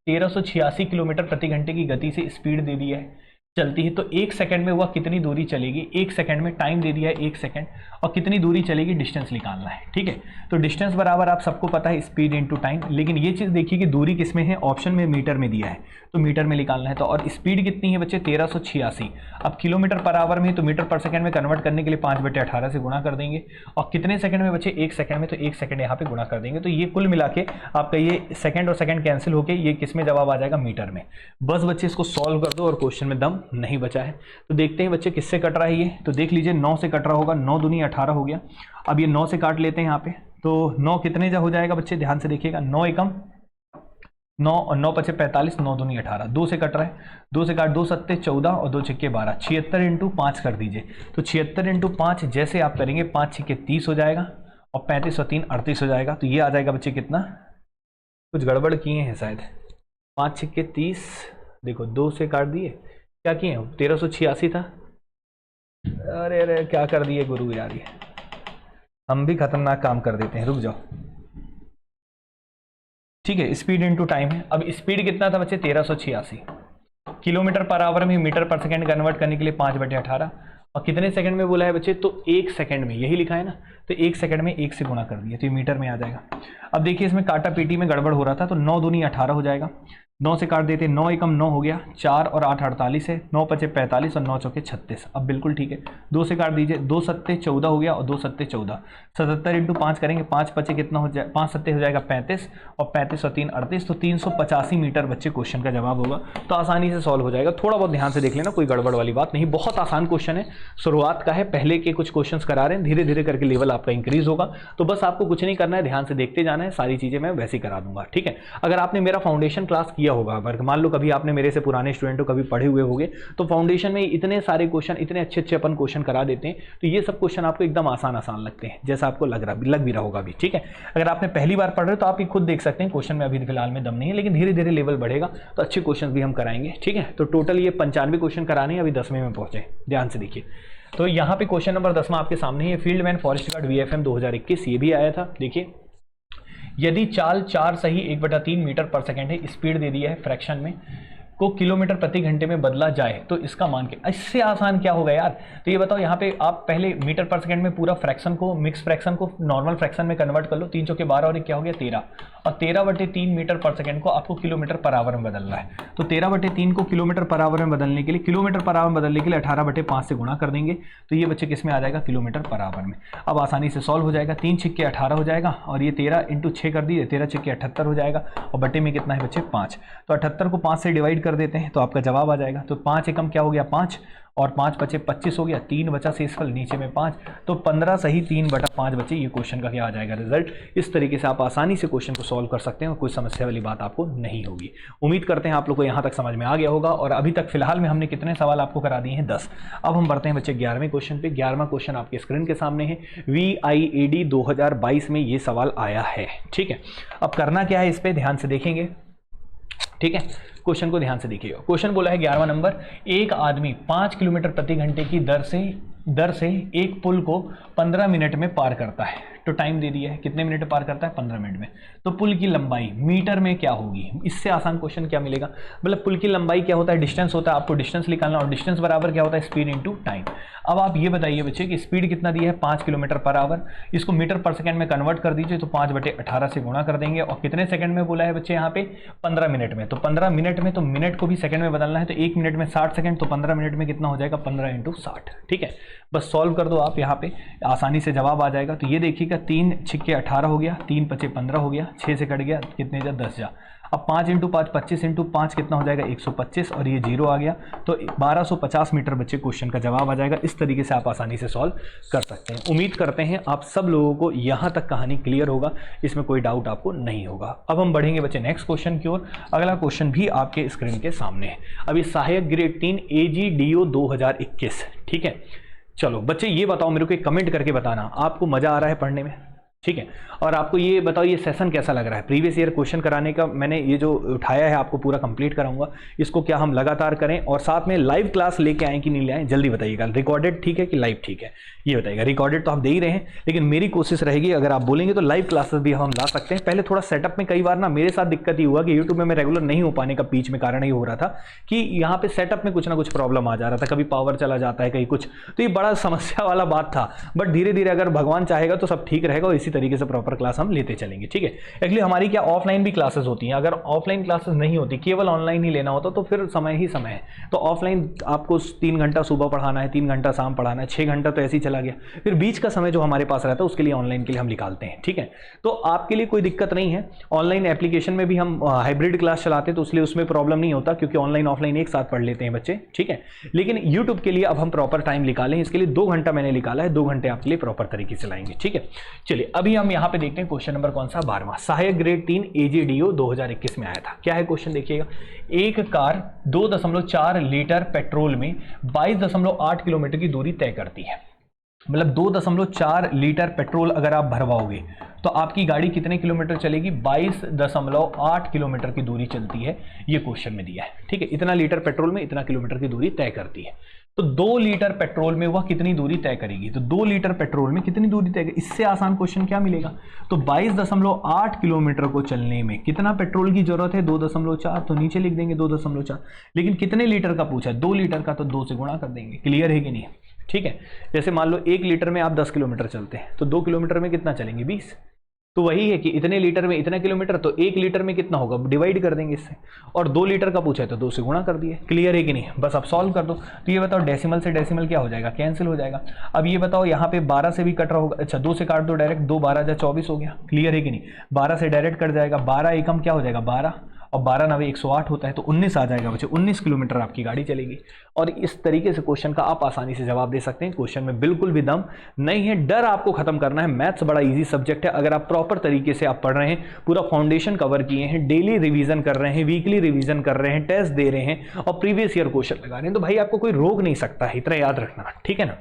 1386 किलोमीटर प्रति घंटे की गति से स्पीड दे दिया है, चलती है, तो 1 सेकंड में वह कितनी दूरी चलेगी। 1 सेकंड में टाइम दे दिया है 1 सेकंड, और कितनी दूरी चलेगी डिस्टेंस निकालना है, ठीक है। तो डिस्टेंस बराबर आप सबको पता है स्पीड इनटू टाइम, लेकिन ये चीज़ देखिए कि दूरी किस में है, ऑप्शन में मीटर में दिया है, तो मीटर में निकालना है। तो और स्पीड कितनी है बच्चे 1386, अब किलोमीटर पर आवर में, तो मीटर पर सेकंड में कन्वर्ट करने के लिए 5/18 से गुणा कर देंगे। और कितने सेकंड में बच्चे 1 सेकंड में, तो 1 सेकंड यहाँ पे गुणा कर देंगे। तो ये कुल मिला के आपका ये सेकंड और सेकंड कैंसिल होकर ये किस में जवाब आ जाएगा, मीटर में। बस बच्चे इसको सॉल्व कर दो और क्वेश्चन में दम नहीं बचा है। तो देखते हैं बच्चे किससे कट रहा है ये, तो देख लीजिए 9 से कट रहा होगा, 9 दूनी 18 हो गया। अब ये 9 से काट लेते हैं यहाँ पे, तो 9 कितने जा हो जाएगा बच्चे, ध्यान से देखिएगा, 9 एकम 9 और 9 पचे 45, 9 दूनी 18, 2 से कट रहा है, 2 से काट 2 सत्ते 14 और 2 छिक्के 12, 76 × 5 कर दीजिए। तो 76 × 5 जैसे आप करेंगे 5 छिक्के 30 हो जाएगा और 35 और 3 38 हो जाएगा। तो ये आ जाएगा बच्चे कितना, कुछ गड़बड़ किए हैं शायद, 5 छिक्के 30, देखो 2 से काट दिए, क्या किए 1386 था, अरे अरे क्या कर दिए गुरु यार, ये हम भी खतरनाक काम कर देते हैं, रुक जाओ, ठीक है। स्पीड इनटू टाइम है, अब स्पीड कितना था बच्चे 1386, किलोमीटर पर आवर में मीटर पर सेकंड कन्वर्ट करने के लिए 5/18, और कितने सेकंड में बोला है बच्चे, तो 1 सेकंड में, यही लिखा है ना, तो 1 सेकंड में 1 से गुणा कर दिया तो ये मीटर में आ जाएगा। अब देखिए इसमें काटा पीटी में गड़बड़ हो रहा था, तो 9 दूनी 18 हो जाएगा, 9 से काट देते, 9 एकम 9 हो गया, 4 और 8 48 है, 9 पचे 45 और 9 चौके 36। अब बिल्कुल ठीक है, 2 से काट दीजिए, 2 सत्ते 14 हो गया और 2 सत्ते 14, 77 इंटू 5 करेंगे, 5 पचे कितना हो जाए, 5 सत्ते हो जाएगा 35 और 35 और 3 38, तो 385 मीटर बच्चे क्वेश्चन का जवाब होगा। तो आसानी से सॉल्व हो जाएगा, थोड़ा बहुत ध्यान से देख लेना, कोई गड़बड़ वाली बात नहीं, बहुत आसान क्वेश्चन है, शुरुआत का है, पहले के कुछ क्वेश्चन करा रहे हैं, धीरे धीरे करके लेवल आपका इंक्रीज होगा। तो बस आपको कुछ नहीं करना है, ध्यान से देखते जाना है, सारी चीजें मैं वैसे ही करा दूंगा, ठीक है। अगर आपने मेरा फाउंडेशन क्लास किया होगा, अगर मान लो कभी आपने मेरे से पुराने स्टूडेंट हो, कभी पढ़े हुए होंगे, तो फाउंडेशन में इतने सारे क्वेश्चन, इतने अच्छे अच्छे अपन क्वेश्चन करा देते हैं, तो ये सब क्वेश्चन आपको एकदम आसान आसान लगते हैं, जैसा आपको लग भी रहा होगा भी, ठीक है। अगर आपने पहली बार पढ़ रहे हो तो आप ये खुद देख सकते हैं, क्वेश्चन में अभी फिलहाल में दम नहीं है, लेकिन धीरे धीरे लेवल बढ़ेगा तो अच्छे क्वेश्चन भी हम कराएंगे, ठीक है। तो टोटल ये 95 क्वेश्चन कराने हैं, अभी 10वें में पहुंचे, ध्यान से देखिए। तो यहाँ पे क्वेश्चन नंबर 10वां आपके सामने है, field man forest guard VFM 2021, ये भी आया था। देखिए, यदि चाल 4 सही 1/3 मीटर पर सेकेंड है, स्पीड दे दिया है फ्रैक्शन में, को किलोमीटर प्रति घंटे में बदला जाए तो इसका मान क्या। इससे आसान क्या होगा यार, तो ये बताओ, यहाँ पे आप पहले मीटर पर सेकंड में पूरा फ्रैक्शन को, मिक्स फ्रैक्शन को नॉर्मल फ्रैक्शन में कन्वर्ट कर लो, 3 चौके 12 और क्या हो गया 13, और 13/3 मीटर पर सेकंड को आपको किलोमीटर पर आवर में बदलना है। तो 13/3 को किलोमीटर पर आवर में बदलने के लिए, किलोमीटर पर आवर में बदलने के लिए 18/5 से गुणा कर देंगे, तो ये बच्चे किस में आ जाएगा, किलोमीटर पर आवर में। अब आसानी से सॉल्व हो जाएगा, 3 छिक्के 18 हो जाएगा, और ये 13 इंटू 6 कर दिए, 13 छिक्के 78 हो जाएगा, और बटे में कितना है बच्चे 5, तो 78 को 5 से डिवाइड कर देते हैं तो आपका जवाब आ जाएगा। तो 5 एकम क्या हो गया 5, और 5 बचे 25 हो गया, 3 बचा शेषफल नीचे में 5, तो 15 सही 3/5 बचे, ये क्वेश्चन का क्या आ जाएगा रिजल्ट। इस तरीके से आप आसानी से क्वेश्चन को सॉल्व कर सकते हैं, कोई समस्या वाली बात आपको नहीं होगी। उम्मीद करते हैं आप लोग को यहाँ तक समझ में आ गया होगा। और अभी तक फिलहाल में हमने कितने सवाल आपको करा दिए हैं, 10। अब हम बढ़ते हैं बच्चे 11वें क्वेश्चन पे। 11वां क्वेश्चन आपके स्क्रीन के सामने है, VIAD 2022 में ये सवाल आया है, ठीक है। अब करना क्या है, इस पर ध्यान से देखेंगे, ठीक है। क्वेश्चन को ध्यान से देखिएगा। क्वेश्चन बोला है 11वां नंबर, एक आदमी 5 किलोमीटर प्रति घंटे की दर से एक पुल को 15 मिनट में पार करता है। तो टाइम दे दिया है, कितने मिनट में पार करता है, 15 मिनट में। तो पुल की लंबाई मीटर में क्या होगी, इससे आसान क्वेश्चन क्या मिलेगा, मतलब पुल की लंबाई क्या होता है, डिस्टेंस होता है, आपको डिस्टेंस निकालना, और डिस्टेंस बराबर क्या होता है, स्पीड इंटू टाइम। अब आप ये बताइए बच्चे कि स्पीड कितना दिया है, 5 किलोमीटर पर आवर, इसको मीटर पर सेकंड में कन्वर्ट कर दीजिए, तो 5/18 से गुणा कर देंगे, और कितने सेकंड में बोला है बच्चे यहाँ पे, 15 मिनट में। तो 15 मिनट में, तो मिनट को भी सेकंड में बदलना है, तो 1 मिनट में 60 सेकंड, तो 15 मिनट में कितना हो जाएगा, 15 इंटू 60, ठीक है। बस सॉल्व कर दो आप, यहाँ पे आसानी से जवाब आ जाएगा। तो ये देखिएगा, 3 छिक्के 18 हो गया, 3 पचे 15 हो गया, 6 से कट गया, कितने जा 10 जा। अब 5 इंटू 5 25 इंटू 5 कितना हो जाएगा, 125, और ये 0 आ गया, तो 1250 मीटर बच्चे क्वेश्चन का जवाब आ जाएगा। इस तरीके से आप आसानी से सॉल्व कर सकते हैं। उम्मीद करते हैं आप सब लोगों को यहाँ तक कहानी क्लियर होगा, इसमें कोई डाउट आपको नहीं होगा। अब हम बढ़ेंगे बच्चे नेक्स्ट क्वेश्चन की ओर। अगला क्वेश्चन भी आपके स्क्रीन के सामने है। अभी सहायक ग्रेड 3 AGDO 2021, ठीक है। चलो बच्चे ये बताओ, मेरे को एक कमेंट करके बताना, आपको मजा आ रहा है पढ़ने में, ठीक है। और आपको ये बताओ, ये सेशन कैसा लग रहा है, प्रीवियस ईयर क्वेश्चन कराने का मैंने ये जो उठाया है आपको पूरा कंप्लीट कराऊंगा, इसको क्या हम लगातार करें, और साथ में लाइव क्लास लेके आएँ कि नहीं ले आएँ, जल्दी बताइएगा। रिकॉर्डेड ठीक है कि लाइव ठीक है, ये बताइएगा। रिकॉर्डेड तो आप दे ही रहे हैं, लेकिन मेरी कोशिश रहेगी अगर आप बोलेंगे तो लाइव क्लासेस भी हम ला सकते हैं। पहले थोड़ा सेटअप में कई बार ना मेरे साथ दिक्कत ही हुआ कि यूट्यूब में मैं रेगुलर नहीं हो पाने का बीच में कारण ही हो रहा था कि यहाँ पे सेटअप में कुछ ना कुछ प्रॉब्लम आ जा रहा था, कभी पावर चला जाता है, कहीं कुछ, तो ये बड़ा समस्या वाला बात था। बट धीरे धीरे अगर भगवान चाहेगा तो सब ठीक रहेगा, और इसी तरीके से प्रॉपर क्लास हम लेते चलेंगे, ठीक है। एक्चुअली हमारी क्या ऑफलाइन भी क्लासेस होती हैं, अगर ऑफलाइन क्लासेस नहीं होती, केवल ऑनलाइन ही लेना होता, तो फिर समय ही समय है। तो ऑफलाइन आपको 3 घंटा सुबह पढ़ाना है, 3 घंटा शाम पढ़ाना है, 6 घंटा तो ऐसे ही चला गया, फिर बीच का समय जो हमारे पास रहता है उसके लिए ऑनलाइन के लिए हम निकालते हैं, ठीक है। तो आपके लिए कोई दिक्कत नहीं है, ऑनलाइन एप्लीकेशन में भी हम हाइब्रिड क्लास चलाते हैं, तो इसलिए उसमें प्रॉब्लम नहीं होता, क्योंकि ऑनलाइन ऑफलाइन एक साथ पढ़ लेते हैं बच्चे, ठीक है। लेकिन यूट्यूब के लिए अब हम प्रॉपर टाइम निकालें, इसके लिए 2 घंटा मैंने निकाला है, 2 घंटे आपके लिए प्रॉपर तरीके से लाएंगे, ठीक है। चलिए अभी हम यहाँ पे देखते हैं क्वेश्चन नंबर कौन सा, 12वां, सहायक ग्रेड 3 AGDO 2021 में आया था। क्या है क्वेश्चन देखिएगा, एक कार 2.4 लीटर पेट्रोल में 22.8 किलोमीटर की दूरी तय करती है। मतलब 2.4 लीटर पेट्रोल अगर आप भरवाओगे तो आपकी गाड़ी कितने किलोमीटर चलेगी, 22.8 किलोमीटर की दूरी चलती है, ये क्वेश्चन में दिया है, ठीक है। इतना लीटर पेट्रोल में इतना किलोमीटर की दूरी तय करती है, तो 2 लीटर पेट्रोल में वह कितनी दूरी तय करेगी, तो 2 लीटर पेट्रोल में कितनी दूरी तय करेगी, इससे आसान क्वेश्चन क्या मिलेगा। तो 22.8 किलोमीटर को चलने में कितना पेट्रोल की जरूरत है, 2.4, तो नीचे लिख देंगे 2.4, लेकिन कितने लीटर का पूछा है, 2 लीटर का, तो 2 से गुणा कर देंगे। क्लियर है कि नहीं, ठीक है, जैसे मान लो 1 लीटर में आप 10 किलोमीटर चलते हैं तो 2 किलोमीटर में कितना चलेंगे 20। तो वही है कि इतने लीटर में इतना किलोमीटर, तो 1 लीटर में कितना होगा डिवाइड कर देंगे इससे, और 2 लीटर का पूछा है तो 2 से गुणा कर दिए। क्लियर है कि नहीं, बस आप सॉल्व कर दो। तो ये बताओ डेसिमल से डेसिमल क्या हो जाएगा, कैंसिल हो जाएगा। अब ये बताओ यहाँ पे 12 से भी कट रहा होगा, अच्छा 2 से काट दो डायरेक्ट, 2 12 जा 24 हो गया। क्लियर है कि नहीं, 12 से डायरेक्ट कट जाएगा, 12 एकम क्या हो जाएगा 12, और 12 9 108 होता है, तो 19 आ जाएगा बच्चे, 19 किलोमीटर आपकी गाड़ी चलेगी। और इस तरीके से क्वेश्चन का आप आसानी से जवाब दे सकते हैं। क्वेश्चन में बिल्कुल भी दम नहीं है, डर आपको खत्म करना है। मैथ्स बड़ा इजी सब्जेक्ट है, अगर आप प्रॉपर तरीके से आप पढ़ रहे हैं, पूरा फाउंडेशन कवर किए हैं, डेली रिवीजन कर रहे हैं, वीकली रिवीजन कर रहे हैं, टेस्ट दे रहे हैं और प्रीवियस ईयर क्वेश्चन लगा रहे हैं, तो भाई आपको कोई रोक नहीं सकता है, इतना याद रखना, ठीक है ना।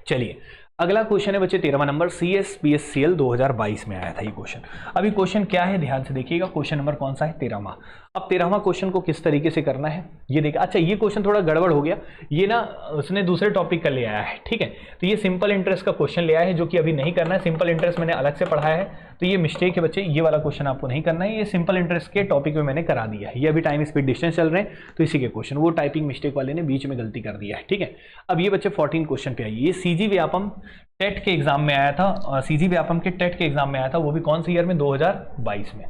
चलिए अगला क्वेश्चन है बच्चे 13वां नंबर, CSPSCL 2022 में आया था ये क्वेश्चन। अभी क्वेश्चन क्या है ध्यान से देखिएगा, क्वेश्चन नंबर कौन सा है 13वां। अब 13वां क्वेश्चन को किस तरीके से करना है ये देखिए। अच्छा ये क्वेश्चन थोड़ा गड़बड़ हो गया, ये ना उसने दूसरे टॉपिक का ले आया है, ठीक है। तो ये सिंपल इंटरेस्ट का क्वेश्चन ले आया है जो कि अभी नहीं करना है, सिंपल इंटरेस्ट मैंने अलग से पढ़ाया है, तो ये मिस्टेक है बच्चे, ये वाला क्वेश्चन आपको नहीं करना है, ये सिंपल इंटरेस्ट के टॉपिक में मैंने करा दिया है। ये अभी टाइम स्पीड डिस्टेंस चल रहे हैं तो इसी के क्वेश्चन, वो टाइपिंग मिस्टेक वाले ने बीच में गलती कर दिया है, ठीक है। अब ये बच्चे 14 क्वेश्चन पे आइए। ये सीजी व्यापम टेट के एग्जाम में आया था, सीजी व्यापम के टेट के एग्जाम में आया था, वो भी कौन सी ईयर में 2022 में।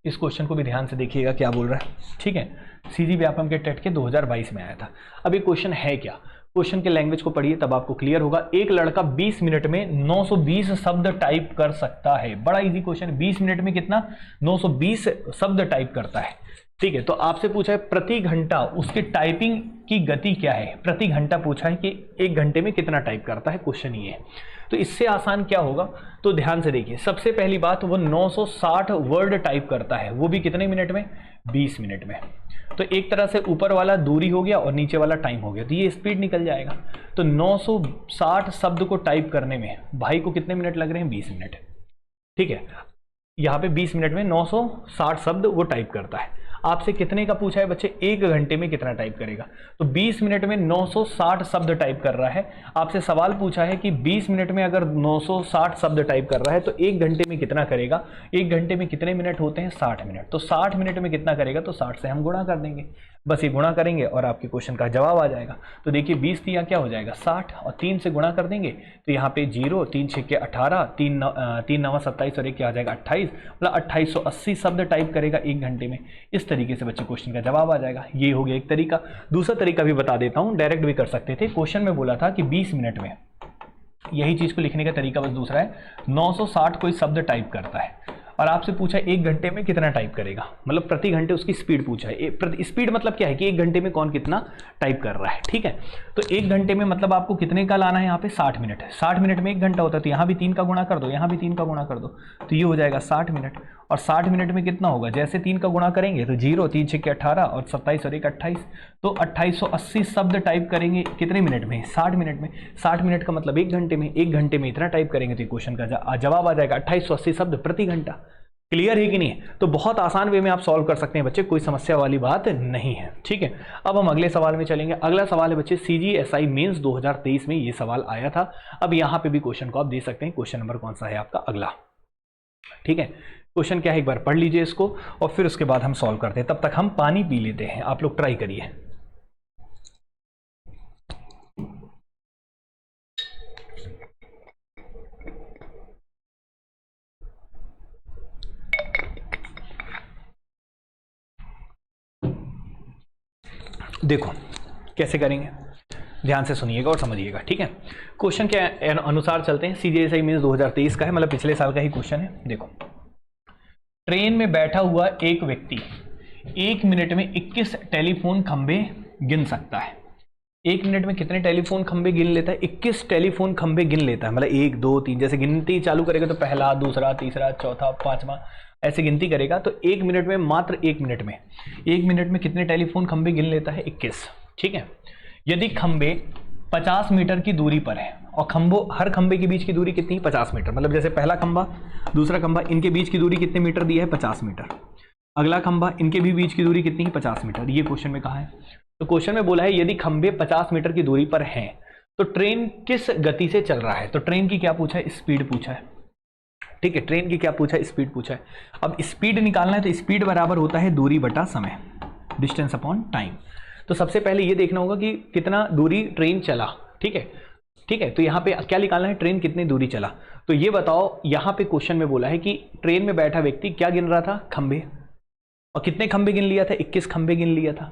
इस क्वेश्चन को भी ध्यान से देखिएगा क्या बोल रहा है, ठीक है। सीजी व्यापम के टेट के 2022 में आया था। अब ये क्वेश्चन है क्या, क्वेश्चन के लैंग्वेज को पढ़िए तब आपको क्लियर होगा। एक लड़का 20 मिनट में 920 शब्द टाइप कर सकता है, बड़ा इजी क्वेश्चन है। 20 मिनट में कितना 920 शब्द टाइप करता है, ठीक है। तो आपसे पूछा है प्रति घंटा उसके टाइपिंग की गति क्या है, प्रति घंटा पूछा है कि 1 घंटे में कितना टाइप करता है, क्वेश्चन ये है। तो इससे आसान क्या होगा, तो ध्यान से देखिए। सबसे पहली बात, वो 960 वर्ड टाइप करता है, वो भी कितने मिनट में 20 मिनट में। तो एक तरह से ऊपर वाला दूरी हो गया और नीचे वाला टाइम हो गया, तो ये स्पीड निकल जाएगा। तो 960 शब्द को टाइप करने में भाई को कितने मिनट लग रहे हैं 20 मिनट, ठीक है। यहाँ पे 20 मिनट में 960 शब्द वो टाइप करता है। आपसे कितने का पूछा है बच्चे, 1 घंटे में कितना टाइप करेगा, तो 20 मिनट में 960 शब्द टाइप कर रहा है। आपसे सवाल पूछा है कि 20 मिनट में अगर 960 शब्द टाइप कर रहा है तो 1 घंटे में कितना करेगा। 1 घंटे में कितने मिनट होते हैं 60 मिनट, तो 60 मिनट में कितना करेगा, तो 60 से हम गुणा कर देंगे, बस ये गुणा करेंगे और आपके क्वेश्चन का जवाब आ जाएगा। तो देखिए 20 दिया क्या हो जाएगा 60, और 3 से गुणा कर देंगे तो यहाँ पे 0, 3 6 के 18, 3 9 27 और 1 क्या आ जाएगा 28, मतलब 2880 शब्द टाइप करेगा 1 घंटे में। इस तरीके से बच्चे क्वेश्चन का जवाब आ जाएगा। ये हो गया एक तरीका। दूसरा तरीका भी बता देता हूँ, डायरेक्ट भी कर सकते थे। क्वेश्चन में बोला था कि 20 मिनट में, यही चीज को लिखने का तरीका बस दूसरा है, 960 कोई शब्द टाइप करता है और आपसे पूछा 1 घंटे में कितना टाइप करेगा, मतलब प्रति घंटे उसकी स्पीड पूछा है। स्पीड मतलब क्या है कि 1 घंटे में कौन कितना टाइप कर रहा है, ठीक है। तो 1 घंटे में मतलब आपको कितने का लाना है, यहाँ पे 60 मिनट है। 60 मिनट में 1 घंटा होता है, तो यहाँ भी 3 का गुणा कर दो, यहाँ भी 3 का गुणा कर दो, तो ये हो जाएगा 60 मिनट। और 60 मिनट में कितना होगा, जैसे 3 का गुणा करेंगे तो 0, 3 6 के 18 और 27 और 1 28, तो 2880 शब्द टाइप करेंगे कितने मिनट में 60 मिनट में। 60 मिनट का मतलब 1 घंटे में, 1 घंटे में इतना टाइप करेंगे तो क्वेश्चन का जवाब आ जाएगा 2880 शब्द प्रति घंटा। क्लियर है कि नहीं, तो बहुत आसान वे में आप सॉल्व कर सकते हैं बच्चे, कोई समस्या वाली बात नहीं है, ठीक है। अब हम अगले सवाल में चलेंगे। अगला सवाल है बच्चे CGSI मेंस 2023 में ये सवाल आया था। अब यहाँ पे भी क्वेश्चन को आप दे सकते हैं। क्वेश्चन नंबर कौन सा है आपका अगला, ठीक है। क्वेश्चन क्या है एक बार पढ़ लीजिए इसको और फिर उसके बाद हम सॉल्व करते हैं। तब तक हम पानी पी लेते हैं, आप लोग ट्राई करिए। देखो कैसे करेंगे, ध्यान से सुनिएगा और समझिएगा, ठीक है। क्वेश्चन के अनुसार चलते हैं। CGSI मेंस 2023 का है, मतलब पिछले साल का ही क्वेश्चन है। देखो, ट्रेन में बैठा हुआ एक व्यक्ति 1 मिनट में 21 टेलीफोन खंबे गिन सकता है। 1 मिनट में कितने टेलीफोन खंबे गिन लेता है, 21 टेलीफोन खंबे गिन लेता है। मतलब 1 2 3 जैसे गिनती चालू करेगा तो पहला, दूसरा, तीसरा, चौथा, 5वां, ऐसे गिनती करेगा। तो 1 मिनट में, मात्र 1 मिनट में, 1 मिनट में कितने टेलीफोन खंबे गिन लेता है 21, ठीक है। यदि खंबे 50 मीटर की दूरी पर है और हर खंबे के बीच की दूरी कितनी 50 मीटर, मतलब जैसे पहला खंबा दूसरा खंबा, इनके बीच की दूरी कितने मीटर दी है 50 मीटर। अगला खंबा, इनके भी बीच की दूरी कितनी है 50 मीटर। ये क्वेश्चन में कहा है। तो क्वेश्चन में बोला है यदि खंबे 50 मीटर की दूरी पर हैं तो ट्रेन किस गति से चल रहा है। तो ट्रेन की क्या पूछा है, स्पीड पूछा है, ठीक है। ट्रेन की क्या पूछा है, स्पीड पूछा है। अब स्पीड निकालना है तो स्पीड बराबर होता है दूरी बटा समय, डिस्टेंस अपॉन टाइम। तो सबसे पहले ये देखना होगा कि कितना दूरी ट्रेन चला। ठीक है, ठीक है, तो यहाँ पे क्या निकालना है, ट्रेन कितनी दूरी चला। तो ये बताओ, यहाँ पे क्वेश्चन में बोला है कि ट्रेन में बैठा व्यक्ति क्या गिन रहा था, खंबे, और कितने खंबे गिन लिया था, 21 खंबे गिन लिया था,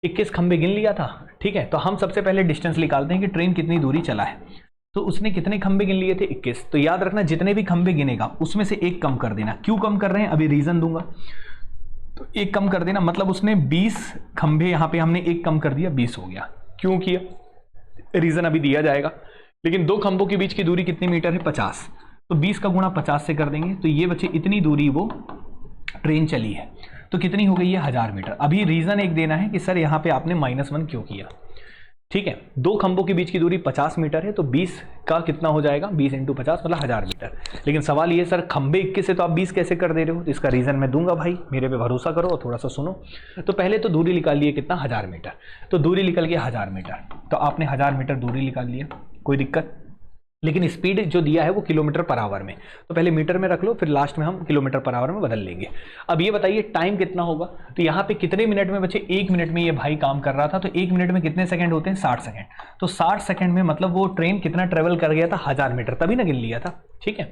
21 खंबे गिन लिया था। ठीक है, तो हम सबसे पहले डिस्टेंस निकालते हैं कि ट्रेन कितनी दूरी चला है। तो उसने कितने खंबे गिन लिए थे, 21। तो याद रखना जितने भी खंबे गिनेगा उसमें से एक कम कर देना। क्यों कम कर रहे हैं, अभी रीजन दूंगा। तो एक कम कर देना मतलब उसने 20 खंबे, यहाँ पे हमने एक कम कर दिया, 20 हो गया। क्यों किया, रीजन अभी दिया जाएगा। लेकिन दो खंभों के बीच की दूरी कितनी मीटर है, 50। तो 20 का गुणा 50 से कर देंगे, तो ये बच्चे इतनी दूरी वो ट्रेन चली है। तो कितनी हो गई है, 1000 मीटर। अभी रीजन एक देना है कि सर यहाँ पे आपने -1 क्यों किया। ठीक है, दो खंभों के बीच की दूरी 50 मीटर है, तो 20 का कितना हो जाएगा, 20 × 50 मतलब 1000 मीटर। लेकिन सवाल ये सर खंभे 21 है तो आप 20 कैसे कर दे रहे हो, तो इसका रीजन मैं दूंगा भाई, मेरे पे भरोसा करो और थोड़ा सा सुनो। तो पहले तो दूरी निकाल लिए कितना, 1000 मीटर। तो दूरी निकल गया 1000 मीटर, तो आपने 1000 मीटर दूरी निकाल लिया, कोई दिक्कत। लेकिन स्पीड जो दिया है वो किलोमीटर पर आवर में, तो पहले मीटर में रख लो, फिर लास्ट में हम किलोमीटर पर आवर में बदल लेंगे। अब ये बताइए टाइम कितना होगा, तो यहाँ पे कितने मिनट में बच्चे, 1 मिनट में ये भाई काम कर रहा था। तो 1 मिनट में कितने सेकंड होते हैं, 60 सेकंड। तो 60 सेकंड में मतलब वो ट्रेन कितना ट्रेवल कर गया था, 1000 मीटर, तभी ना गिन लिया था। ठीक है,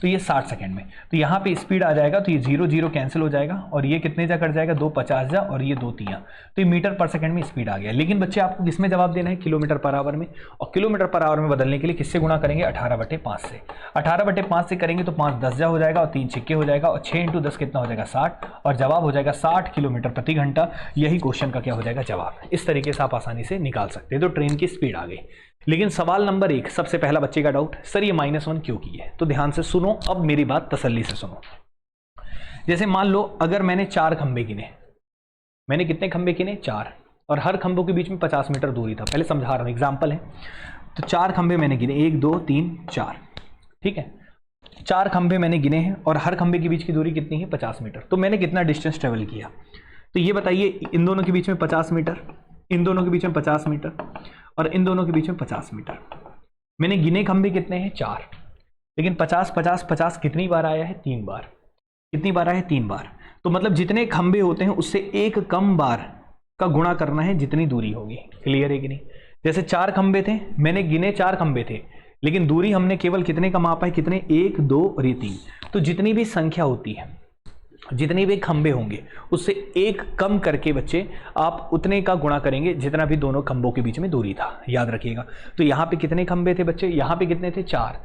तो ये 60 सेकंड में, तो यहाँ पे स्पीड आ जाएगा, तो ये 0 0 कैंसिल हो जाएगा, और ये कितने जा कट जाएगा, 2 50 जा, और ये 2 3, तो ये मीटर पर सेकंड में स्पीड आ गया। लेकिन बच्चे आपको किसमें जवाब देना है, किलोमीटर पर आवर में। और किलोमीटर पर आवर में बदलने के लिए किससे गुणा करेंगे, 18/5 से। 18/5 से करेंगे तो 5 10 जा हो जाएगा, और 3 6 हो जाएगा, और 6 × 10 कितना हो जाएगा, 60, और जवाब हो जाएगा 60 किलोमीटर प्रति घंटा। यही क्वेश्चन का क्या हो जाएगा, जवाब। इस तरीके से आप आसानी से निकाल सकते हैं। तो ट्रेन की स्पीड आ गई। लेकिन सवाल नंबर 1, सबसे पहला बच्चे का डाउट, सर ये -1 क्यों की है। तो ध्यान से सुनो, अब मेरी बात तसल्ली से सुनो। जैसे मान लो अगर मैंने 4 खंबे गिने, मैंने कितने खंबे गिने, 4, और हर खंभों के बीच में 50 मीटर दूरी था। पहले समझा रहा हूं, एग्जाम्पल है। तो 4 खंबे मैंने गिने, 1 2 3 4। ठीक है, 4 खंबे मैंने गिने हैं, और हर खंबे के बीच की दूरी कितनी है, 50 मीटर। तो मैंने कितना डिस्टेंस ट्रेवल किया, तो ये बताइए, इन दोनों के बीच में 50 मीटर, इन दोनों के बीच में 50 मीटर, और इन दोनों के बीच में 50 मीटर। मैंने गिने खंबे कितने हैं, 4। लेकिन 50 50 50 कितनी बार आया है, 3 बार। कितनी बार आया है, 3 बार। तो मतलब जितने खंबे होते हैं उससे एक कम बार का गुणा करना है जितनी दूरी होगी। क्लियर है कि नहीं। जैसे 4 खंबे थे, मैंने गिने 4 खंबे थे, लेकिन दूरी हमने केवल कितने का मापा है, कितने, 1 2 और ये 3। तो जितनी भी संख्या होती है, जितने भी खंबे होंगे उससे एक कम करके बच्चे आप उतने का गुणा करेंगे जितना भी दोनों खंबों के बीच में दूरी था। याद रखिएगा। तो यहाँ पे कितने खंबे थे बच्चे, यहाँ पे कितने थे, 4।